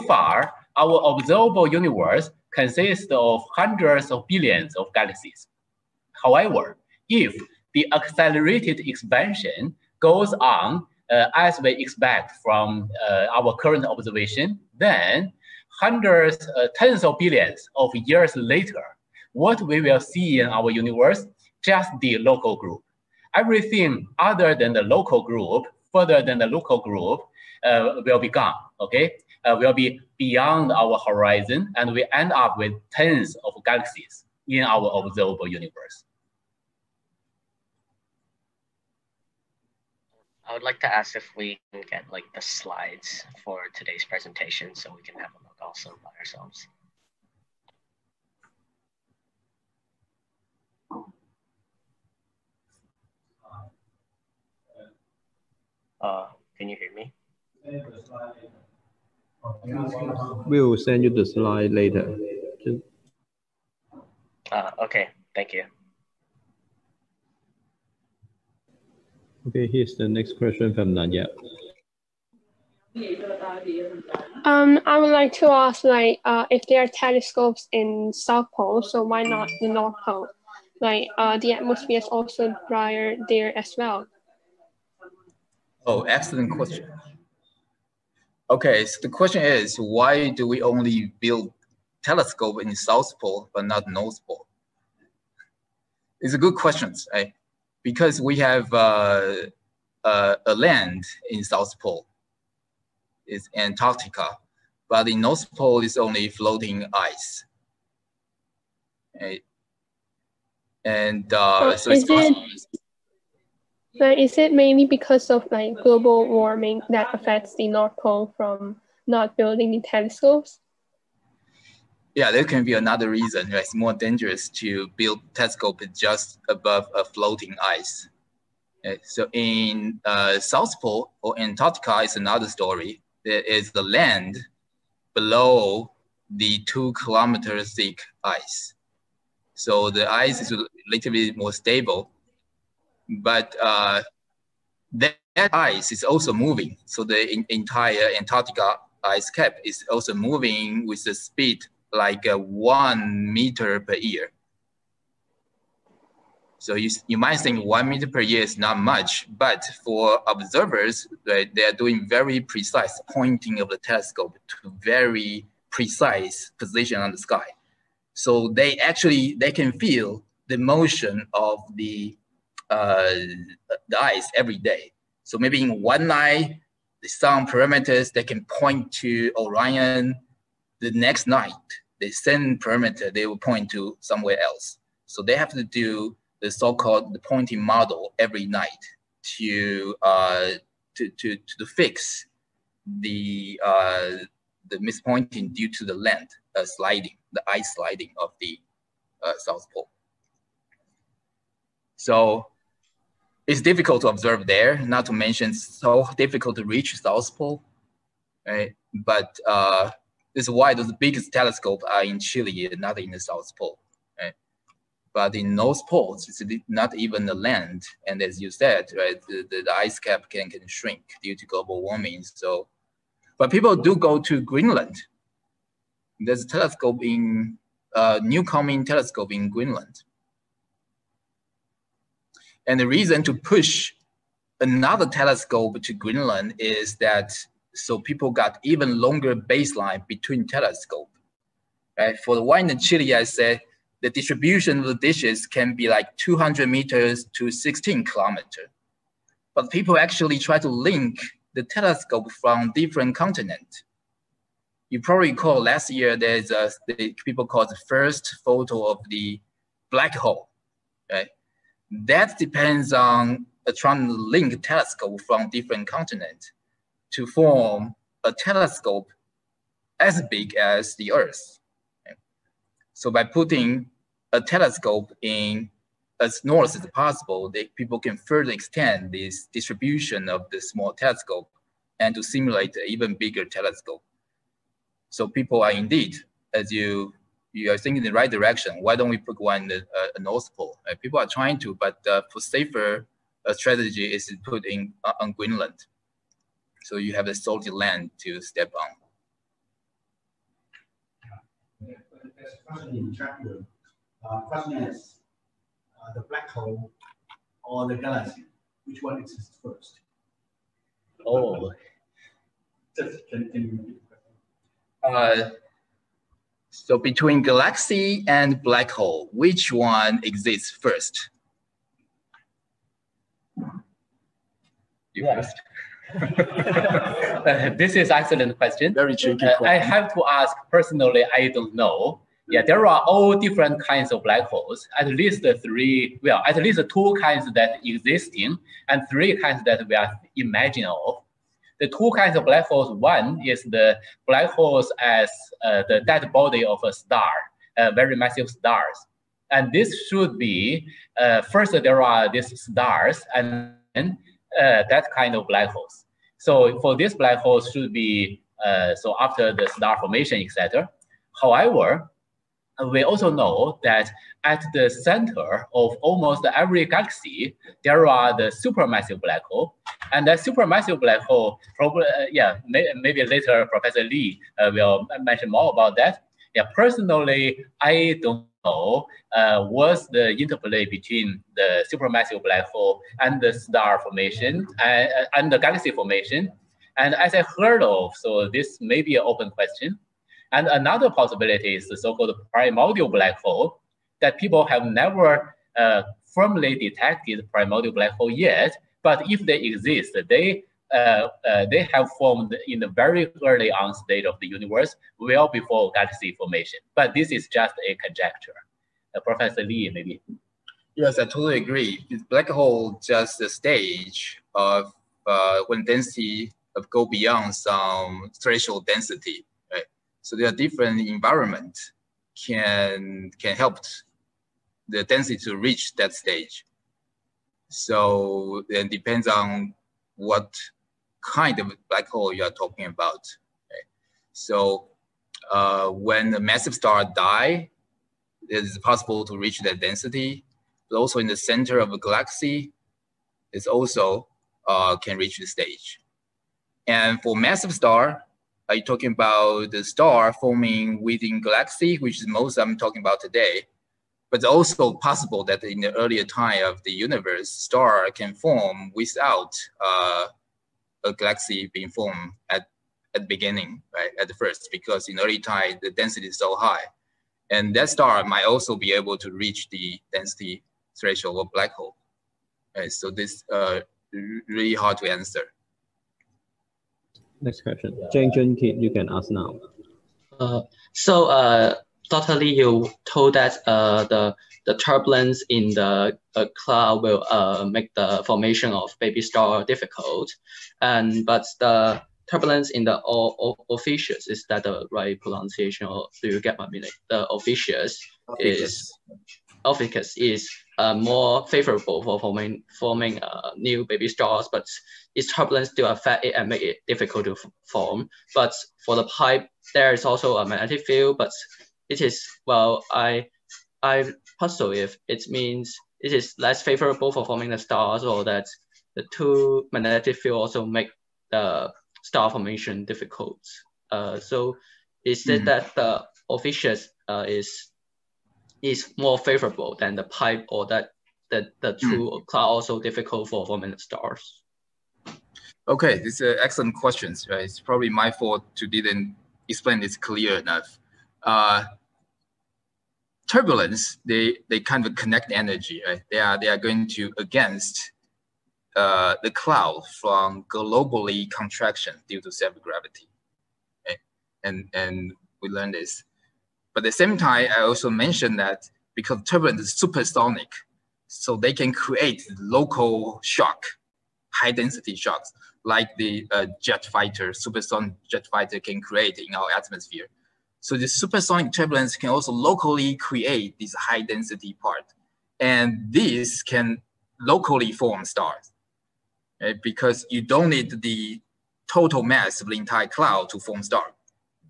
far, our observable universe consists of hundreds of billions of galaxies. However, if the accelerated expansion goes on as we expect from our current observation, then hundreds, tens of billions of years later, what we will see in our universe, just the local group. Everything other than the local group, further than the local group, will be gone, okay? Will be beyond our horizon, and we end up with tens of galaxies in our observable universe. I would like to ask if we can get like the slides for today's presentation so we can have a look also by ourselves. Can you hear me? We will send you the slide later. Okay, thank you. Okay, here's the next question from Nadia. I would like to ask, like, if there are telescopes in South Pole, so why not the North Pole? Like, the atmosphere is also drier there as well. Oh, excellent question. Okay, so the question is, why do we only build telescope in South Pole but not North Pole? It's a good question, right? Because we have a land in South Pole, it's Antarctica, but in North Pole is only floating ice. Right? And so is it mainly because of like global warming that affects the North Pole from not building the telescopes? Yeah, there can be another reason. Right? It's more dangerous to build telescope just above a floating ice. Okay? So in South Pole or Antarctica is another story. There is the land below the 2 kilometer thick ice. So the ice is a little bit more stable, but that ice is also moving. So the entire Antarctica ice cap is also moving with a speed like 1 meter per year. So you might think 1 meter per year is not much, but for observers, right, they are doing very precise pointing of the telescope to very precise position on the sky. So they can feel the motion of the ice every day. So maybe in one night, some parameters that can point to Orion. The next night, the same parameter, they will point to somewhere else. So they have to do the so-called pointing model every night to fix the mispointing due to the land sliding, the ice sliding of the South Pole. So it's difficult to observe there, not to mention so difficult to reach South Pole, right? But this is why the biggest telescopes are in Chile, not in the South Pole, right? But in North Pole, it's not even the land. And as you said, right, the ice cap can shrink due to global warming. So, but people do go to Greenland. There's a telescope in, Newcomen telescope in Greenland. And the reason to push another telescope to Greenland is that so people got even longer baseline between telescopes. Right? For the one in Chile, I said the distribution of the dishes can be like 200 meters to 16 kilometers. But people actually try to link the telescope from different continents. You probably recall last year there's people called the first photo of the black hole, right? That depends on trying to link telescope from different continents to form a telescope as big as the Earth. Okay? So by putting a telescope in as north as possible, people can further extend this distribution of the small telescope and to simulate an even bigger telescope. So people are indeed, as you are thinking in the right direction. Why don't we put one in the North Pole? People are trying to, but for safer strategy is to put in on Greenland. So you have a salty land to step on. There's a question in chat room. Question is, the black hole or the galaxy, which one exists first? Oh. Can you repeat the question? So between galaxy and black hole, which one exists first? You first. This is excellent question. Very tricky question. I have to ask personally, I don't know. Yeah, there are all different kinds of black holes, at least 3, well, at least 2 kinds that existing and 3 kinds that we are imagining of. The 2 kinds of black holes, one is the black holes as the dead body of a star, very massive stars. And this should be, first there are these stars and that kind of black holes. So for these black holes should be, so after the star formation, etc. However, we also know that at the center of almost every galaxy, there are the supermassive black hole. And that supermassive black hole, probably, maybe later Professor Lee will mention more about that. Yeah, personally, I don't know what's the interplay between the supermassive black hole and the star formation and the galaxy formation. And as I heard of, so this may be an open question. And another possibility is the so-called primordial black hole that people have never firmly detected primordial black hole yet. But if they exist, they have formed in the very early on state of the universe, well before galaxy formation. But this is just a conjecture. Professor Lee, maybe. Yes, I totally agree. Black hole just a stage of when density go beyond some threshold density. So there are different environments can help the density to reach that stage. So it depends on what kind of black hole you are talking about. Okay. So when a massive star die, it is possible to reach that density. But also in the center of a galaxy, it's also can reach the stage. And for massive star, are you talking about the star forming within galaxy, which is most I'm talking about today? But it's also possible that in the earlier time of the universe, star can form without a galaxy being formed at the beginning, right, at the first, because in early time, the density is so high. And that star might also be able to reach the density threshold of black hole. Right, so this really hard to answer. Next question. Jane Kid, you can ask now. Dr. Lee, you told that the turbulence in the cloud will make the formation of baby star difficult, but the turbulence in the Ophiuchus, is that the right pronunciation, or do you get my meaning? The Ophiuchus is more favorable for forming new baby stars, but its turbulence still affect it and make it difficult to form. But for the pipe, there is also a magnetic field, but it is, well, I puzzle if it means it is less favorable for forming the stars, or that the two magnetic field also make the star formation difficult. So is it that the Ophiuchus is more favorable than the pipe, or that the two cloud also difficult for forming the stars? Okay, these are excellent questions, right? It's probably my fault to didn't explain this clear enough. Turbulence, they kind of connect energy, right? They are going to against the cloud from globally contraction due to self-gravity, right? And we learned this. But at the same time, I also mentioned that because turbulence is supersonic, so they can create local shock, high density shocks, like the jet fighter, supersonic jet fighter can create in our atmosphere. So the supersonic turbulence can also locally create this high density part. And this can locally form stars, right? Because you don't need the total mass of the entire cloud to form star.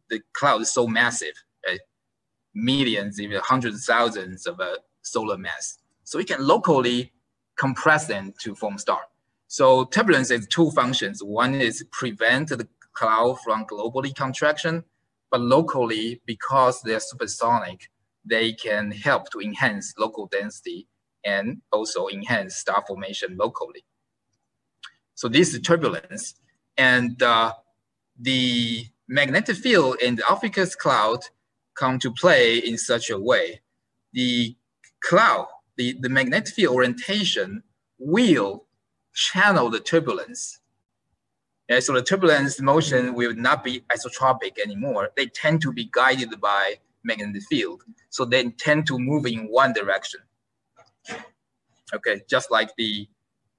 The cloud is so massive, right? Millions, even hundreds of thousands of solar mass. So we can locally compress them to form star. So turbulence has two functions. One is prevent the cloud from globally contraction, but locally, because they're supersonic, they can help to enhance local density and also enhance star formation locally. So this is turbulence. And the magnetic field in the Ophiuchus cloud come to play in such a way. The cloud, the magnetic field orientation will channel the turbulence. And so the turbulence motion will not be isotropic anymore. They tend to be guided by magnetic field. So they tend to move in one direction. Okay, just like the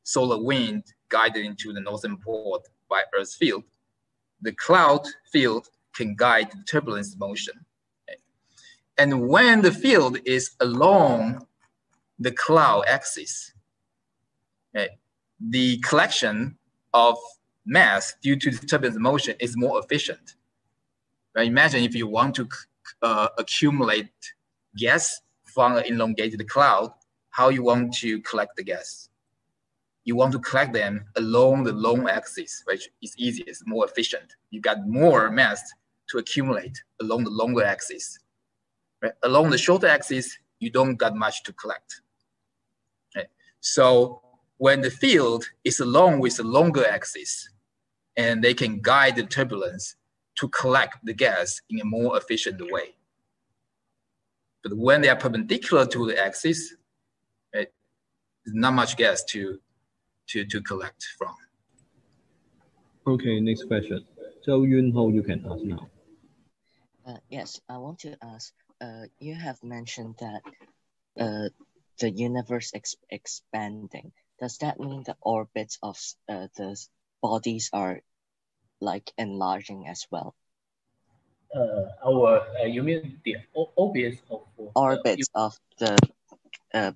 solar wind guided into the northern pole by Earth's field, the cloud field can guide the turbulence motion. Okay. And when the field is along the cloud axis, okay, the collection of mass due to the turbulence motion is more efficient. Right? Imagine if you want to accumulate gas from an elongated cloud, how you want to collect the gas. You want to collect them along the long axis, which is easiest, more efficient. You got more mass to accumulate along the longer axis. Right? Along the shorter axis, you don't got much to collect. Right? So when the field is along with the longer axis, and they can guide the turbulence to collect the gas in a more efficient way. But when they are perpendicular to the axis, right, there's not much gas to collect from. Okay, next question. So Yunho, you can ask now. Yes, I want to ask, you have mentioned that the universe expanding. Does that mean the orbits of the bodies are like enlarging as well? You mean the orbits of of the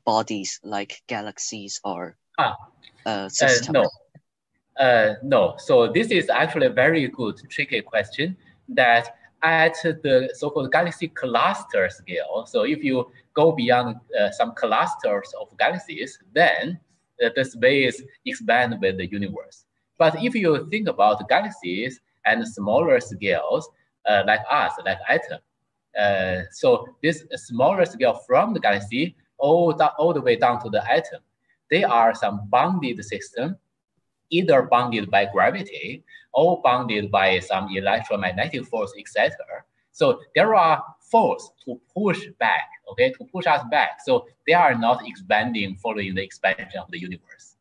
bodies like galaxies or systems? No. So this is actually a very good tricky question. That at the so-called galaxy cluster scale. So if you go beyond some clusters of galaxies, then the space expands with the universe. But if you think about galaxies and smaller scales, like us, like atom, so this smaller scale from the galaxy all the way down to the atom, they are some bounded system, either bounded by gravity or bounded by some electromagnetic force, etc. So there are forces to push back, okay, to push us back. So they are not expanding following the expansion of the universe.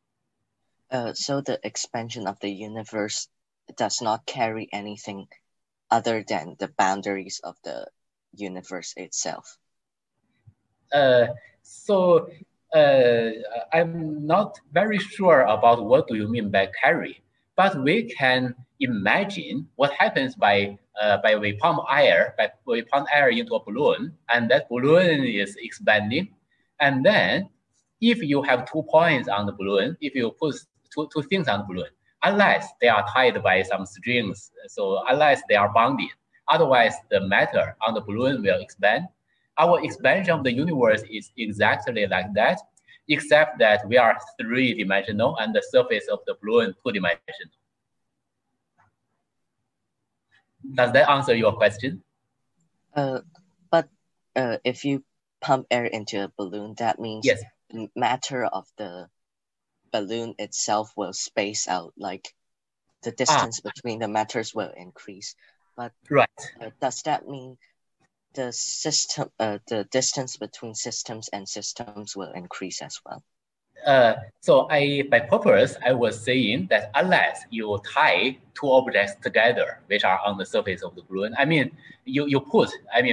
So the expansion of the universe does not carry anything other than the boundaries of the universe itself. I'm not very sure about what do you mean by carry, but we can imagine what happens by we pump air into a balloon, and that balloon is expanding. And then if you have 2 points on the balloon, if you put two things on the balloon, unless they are tied by some strings, so unless they are bonded, otherwise the matter on the balloon will expand. Our expansion of the universe is exactly like that, except that we are 3-dimensional and the surface of the balloon 2-dimensional. Does that answer your question? But if you pump air into a balloon, that means yes, the matter of the balloon itself will space out, like the distance between the matters will increase. But right. Does that mean the system, the distance between systems and systems will increase as well? So by purpose, I was saying that unless you tie 2 objects together, which are on the surface of the balloon, I mean,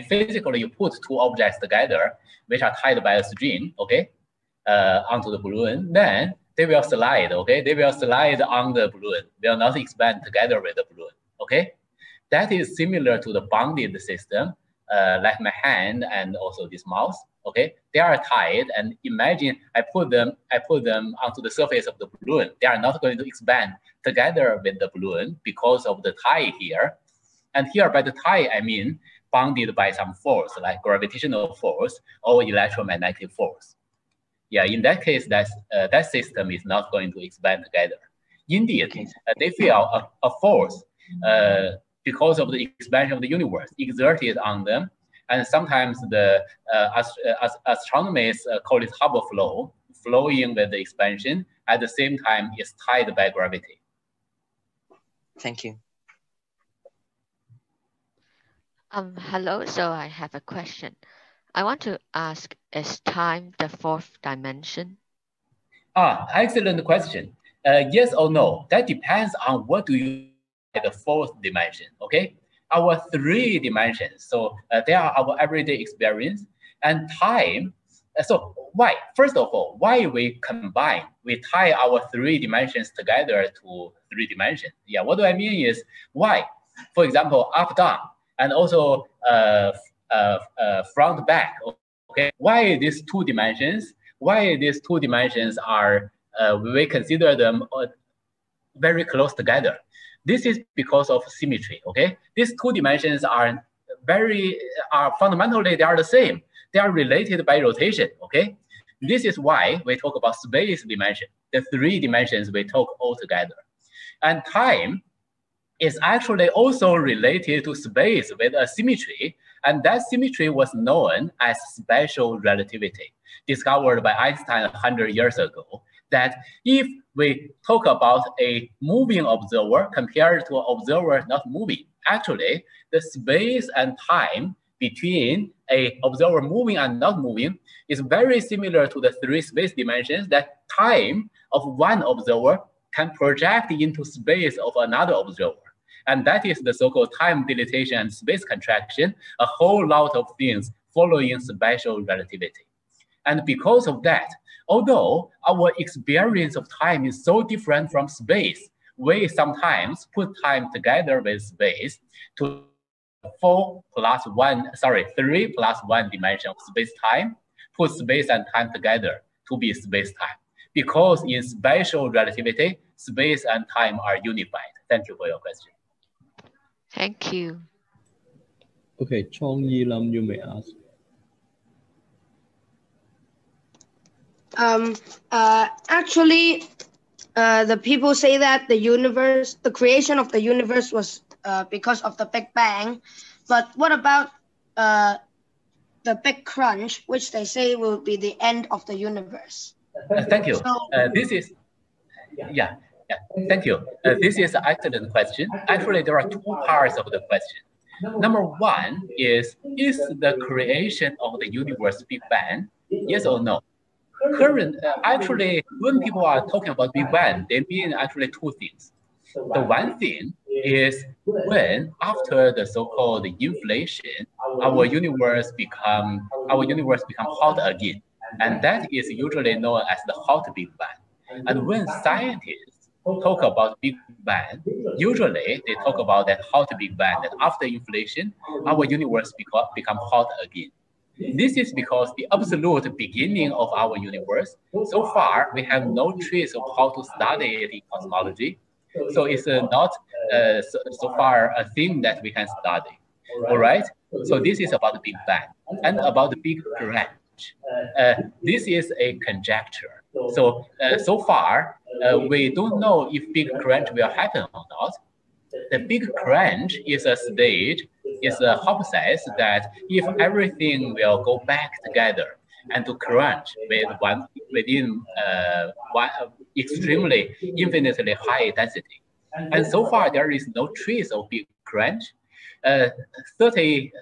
physically you put 2 objects together, which are tied by a string, okay, onto the balloon, then they will slide, okay? They will slide on the balloon, will not expand together with the balloon, okay? That is similar to the bonded system, like my hand and also this mouse, okay? They are tied, and imagine I put them onto the surface of the balloon. They are not going to expand together with the balloon because of the tie here. And here by the tie, I mean bounded by some force, like gravitational force or electromagnetic force. Yeah, in that case, that system is not going to expand together. Indeed, they feel a force because of the expansion of the universe exerted on them. And sometimes the astronomers call it Hubble flow, flowing with the expansion, at the same time is tied by gravity. Thank you. Hello, so I have a question. I want to ask, is time the 4th dimension? Excellent question. Yes or no, that depends on what do you the 4th dimension, okay? Our 3 dimensions, so they are our everyday experience, and time. So why? First of all, why we tie our 3 dimensions together to 3 dimensions? Yeah, what do I mean is why? For example, up, down, and also front, back. Okay, why these 2 dimensions? Why these 2 dimensions are we consider them very close together? This is because of symmetry, okay? These 2 dimensions are fundamentally, they are the same. They are related by rotation, okay? This is why we talk about space dimension. The 3 dimensions we talk all together. And time is actually also related to space with a symmetry. And that symmetry was known as special relativity, discovered by Einstein 100 years ago. That if we talk about a moving observer compared to an observer not moving, actually the space and time between an observer moving and not moving is very similar to the 3 space dimensions, that time of one observer can project into space of another observer. And that is the so-called time dilatation and space contraction, a whole lot of things following special relativity. And because of that, although our experience of time is so different from space, we sometimes put time together with space to 3 plus 1 dimension of space-time, put space and time together to be space-time. Because in special relativity, space and time are unified. Thank you for your question. Thank you. Okay, Chong Yi Lam, you may ask. Actually, the people say that the creation of the universe was because of the Big Bang. But what about the Big Crunch, which they say will be the end of the universe? Thank you. So, This is, yeah, thank you. This is an excellent question. Actually, there are two parts of the question. Number one is the creation of the universe Big Bang? Yes or no? Actually, when people are talking about Big Bang, they mean actually two things. The one thing is when after the so-called inflation, our universe become hot again, and that is usually known as the hot Big Bang. And when scientists talk about Big Bang, usually they talk about that hot Big Bang, that after inflation, our universe become hot again. This is because the absolute beginning of our universe, so far, we have no trace of how to study it in cosmology. So it's not so far a thing that we can study. All right. So this is about the Big Bang and about the Big Crunch. This is a conjecture. So so far, we don't know if Big Crunch will happen or not. The Big Crunch is a stage, is a hypothesis that if everything will go back together and to crunch within one extremely infinitely high density. And so far, there is no trace of Big Crunch. 30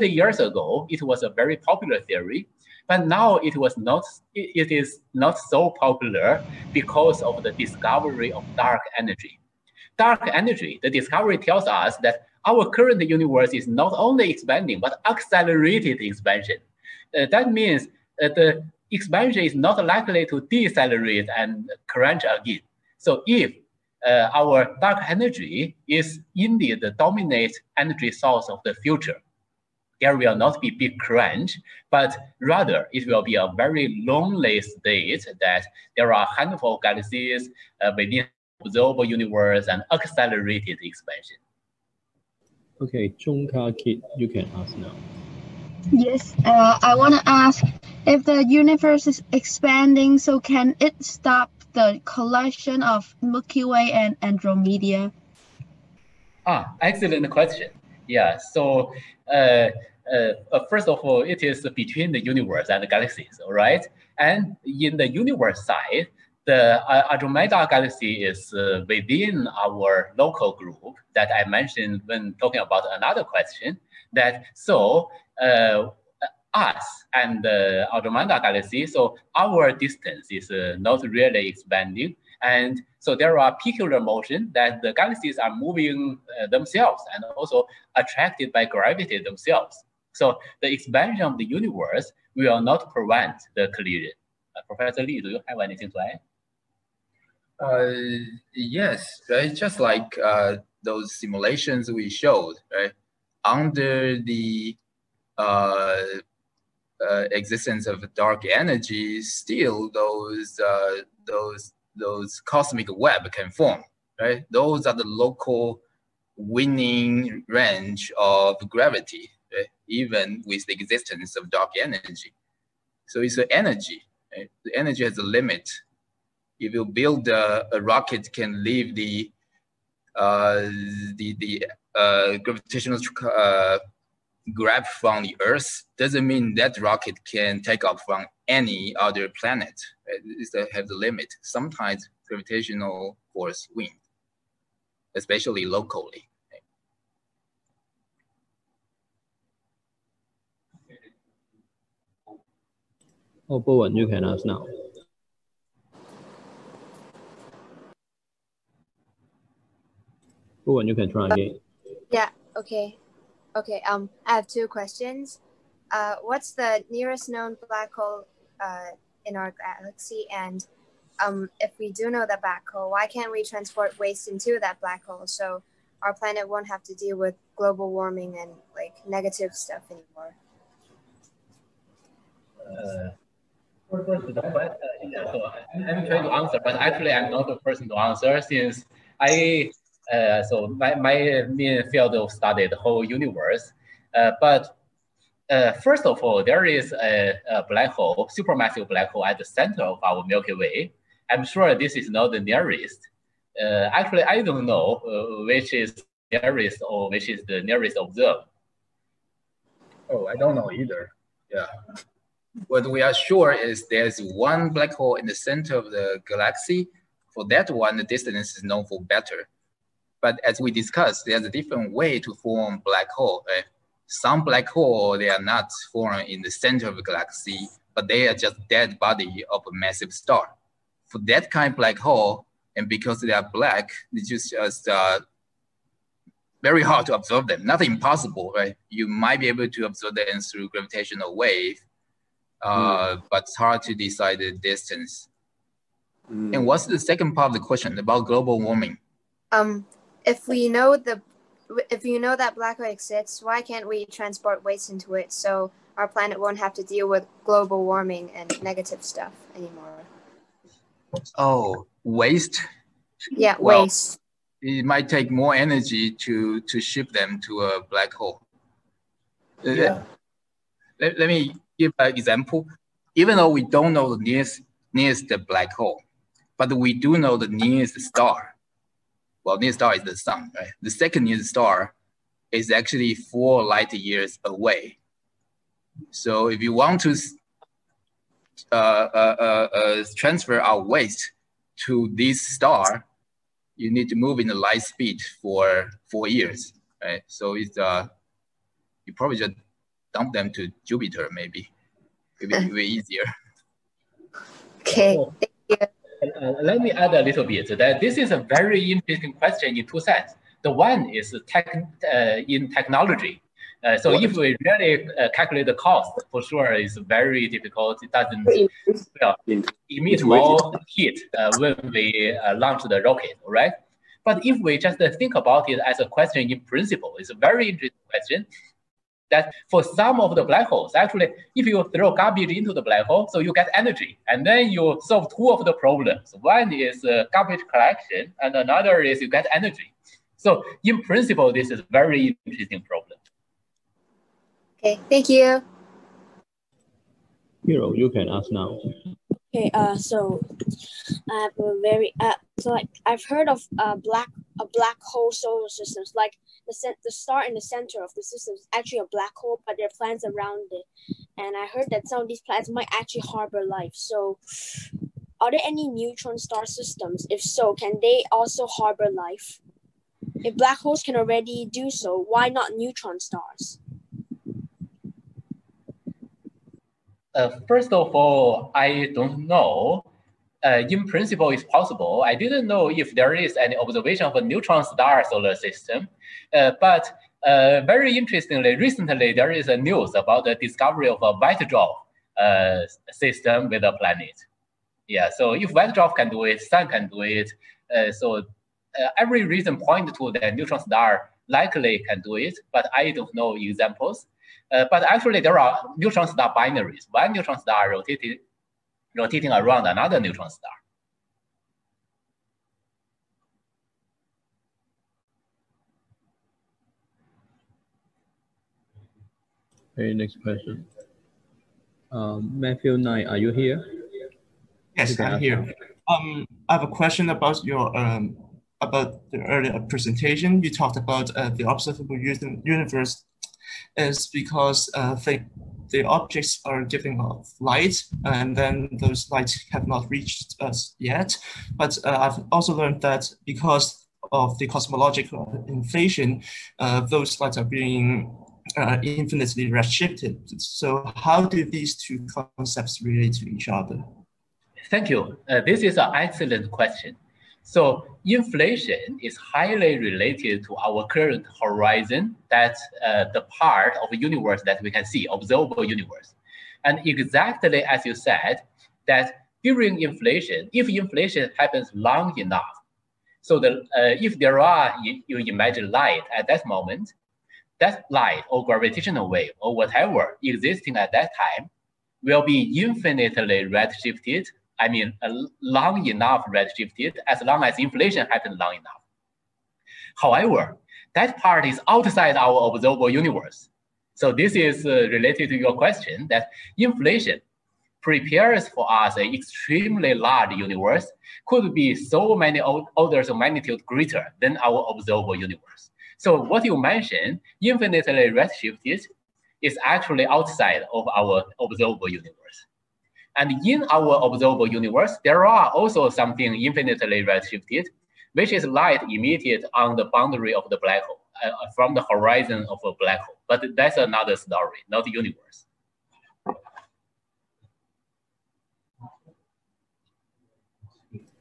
years ago, it was a very popular theory, but now it is not so popular because of the discovery of dark energy. Dark energy, the discovery tells us that our current universe is not only expanding, but accelerated expansion. That means the expansion is not likely to decelerate and crunch again. So if our dark energy is indeed the dominant energy source of the future, there will not be Big Crunch, but rather it will be a very lonely state that there are a handful of galaxies within observable universe and accelerated expansion. Okay, Chungka Kit, you can ask now. Yes, I want to ask, if the universe is expanding, so can it stop the collision of Milky Way and Andromeda? Excellent question. Yeah, so first of all, it is between the universe and the galaxies, all right? And in the universe side, the Andromeda galaxy is within our local group that I mentioned when talking about another question. That so us and the Andromeda galaxy, so our distance is not really expanding, and so there are peculiar motion that the galaxies are moving themselves and also attracted by gravity themselves. So the expansion of the universe will not prevent the collision. Professor Lee, do you have anything to add? Yes, right. Just like those simulations we showed, right? Under the existence of dark energy, still those cosmic web can form, right? Those are the local winning range of gravity, right? Even with the existence of dark energy. So it's an energy, right? The energy has a limit. If you build a rocket can leave the gravitational grab from the Earth, doesn't mean that rocket can take off from any other planet. It has a limit. Sometimes gravitational force wins, especially locally. Oh, Bowen, you can ask now. Bowen, you can try again. Yeah, okay. Okay, I have two questions. What's the nearest known black hole in our galaxy? And if we do know the black hole, why can't we transport waste into that black hole so our planet won't have to deal with global warming and like negative stuff anymore? First, the question, I'm trying to answer, but actually I'm not the person to answer since I, so my main field of study, the whole universe. But first of all, there is a black hole, supermassive black hole at the center of our Milky Way. I'm sure this is not the nearest. Actually, I don't know which is nearest or which is the nearest observed. Oh, I don't know either. Yeah. What we are sure is there's one black hole in the center of the galaxy. For that one, the distance is known for better. But as we discussed, there's a different way to form black hole. Right? Some black hole, they are not formed in the center of the galaxy, but they are just dead body of a massive star. For that kind of black hole, and because they are black, it's just very hard to observe them. Not impossible, right? You might be able to observe them through gravitational wave, but it's hard to decide the distance. And what's the second part of the question about global warming? If we know that black hole exists, why can't we transport waste into it so our planet won't have to deal with global warming and negative stuff anymore? Oh, waste? Yeah, well, waste. It might take more energy to ship them to a black hole. Yeah. Let me give an example. Even though we don't know the nearest black hole, but we do know the nearest star. Well, nearest star is the sun, right? The second nearest star is actually 4 light years away. So if you want to transfer our waste to this star, you need to move in the light speed for 4 years, right? So it's you probably just dump them to Jupiter, maybe. It'd be easier. Okay. Let me add a little bit that this is a very interesting question in 2 senses. The one is in technology. So if we really calculate the cost, for sure it's very difficult. It doesn't emit more heat when we launch the rocket, right? But if we just think about it as a question in principle, it's a very interesting question. That for some of the black holes, actually, if you throw garbage into the black hole, so you get energy, and then you solve 2 of the problems. One is garbage collection, and another is you get energy. So in principle, this is a very interesting problem. Okay, thank you. Hero, you can ask now. Okay, so I have a very so like I've heard of a black hole solar systems. Like the star in the center of the system is actually a black hole, but there are planets around it. And I heard that some of these planets might actually harbor life. So, are there any neutron star systems? If so, can they also harbor life? If black holes can already do so, why not neutron stars? First of all, I don't know. In principle, it's possible. I didn't know if there is any observation of a neutron star solar system. But very interestingly, recently, there is a news about the discovery of a white dwarf system with a planet. Yeah, so if white dwarf can do it, sun can do it. So every reason point to the neutron star likely can do it, but I don't know examples. But actually, there are neutron star binaries. One neutron star rotating around another neutron star. Okay, next question. Matthew 9, are you here? Yes, I'm here. I have a question about your about the earlier presentation. You talked about the observable universe is because the objects are giving off light, and then those lights have not reached us yet. But I've also learned that because of the cosmological inflation, those lights are being infinitely redshifted. So how do these 2 concepts relate to each other? Thank you. This is an excellent question. So inflation is highly related to our current horizon, that's the part of the universe that we can see, observable universe. And exactly as you said, that during inflation, if inflation happens long enough, so if there are, you imagine light at that moment, that light or gravitational wave or whatever existing at that time will be infinitely redshifted. I mean, long enough redshifted as long as inflation happens long enough. However, that part is outside our observable universe. So this is related to your question that inflation prepares for us an extremely large universe, could be so many orders of magnitude greater than our observable universe. So what you mentioned, infinitely redshifted, is actually outside of our observable universe. And in our observable universe, there are also something infinitely redshifted, which is light emitted on the boundary of the black hole, from the horizon of a black hole. But that's another story, not universe.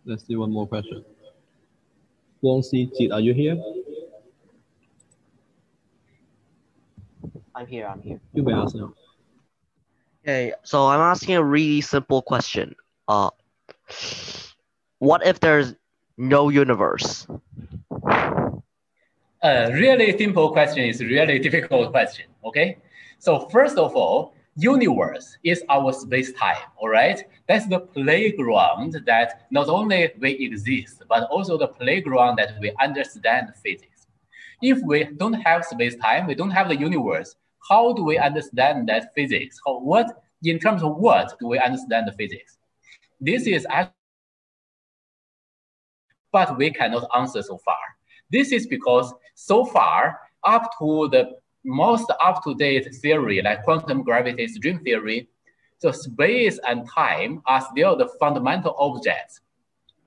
Let's see one more question. Wang Si-Jit, are you here? I'm here. You may ask now. Okay, so I'm asking a really simple question. What if there's no universe? Really simple question is really difficult question, okay? So first of all, universe is our space-time, all right? That's the playground that not only we exist, but also the playground that we understand physics. If we don't have space-time, we don't have the universe, how do we understand that physics? In terms of what do we understand the physics? This is actually, but we cannot answer so far. This is because so far, up to the most up-to-date theory, like quantum gravity string theory, so space and time are still the fundamental objects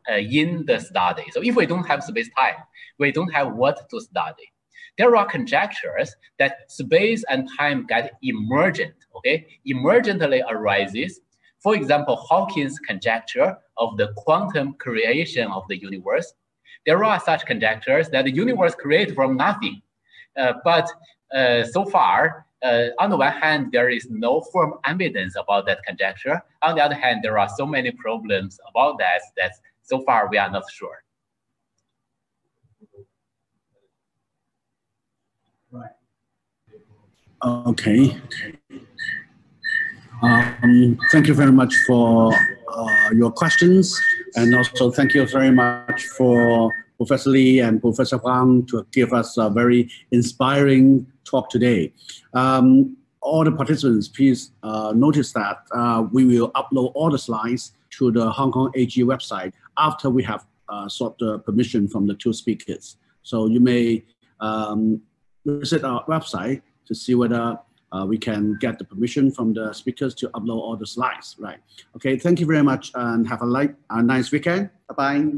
in the study. So if we don't have space-time, we don't have what to study. There are conjectures that space and time get emergent, okay? Emergently arises. For example, Hawking's conjecture of the quantum creation of the universe. There are such conjectures that the universe created from nothing. But so far, on the one hand, there is no firm evidence about that conjecture. On the other hand, there are so many problems about that so far we are not sure. Right. Okay. Thank you very much for your questions, and also thank you very much for Professor Lee and Professor Huang to give us a very inspiring talk today. All the participants, please notice that we will upload all the slides to the Hong Kong AG website after we have sought the permission from the two speakers. So you may visit our website to see whether we can get the permission from the speakers to upload all the slides, right? Okay, thank you very much and have a nice weekend. Bye-bye.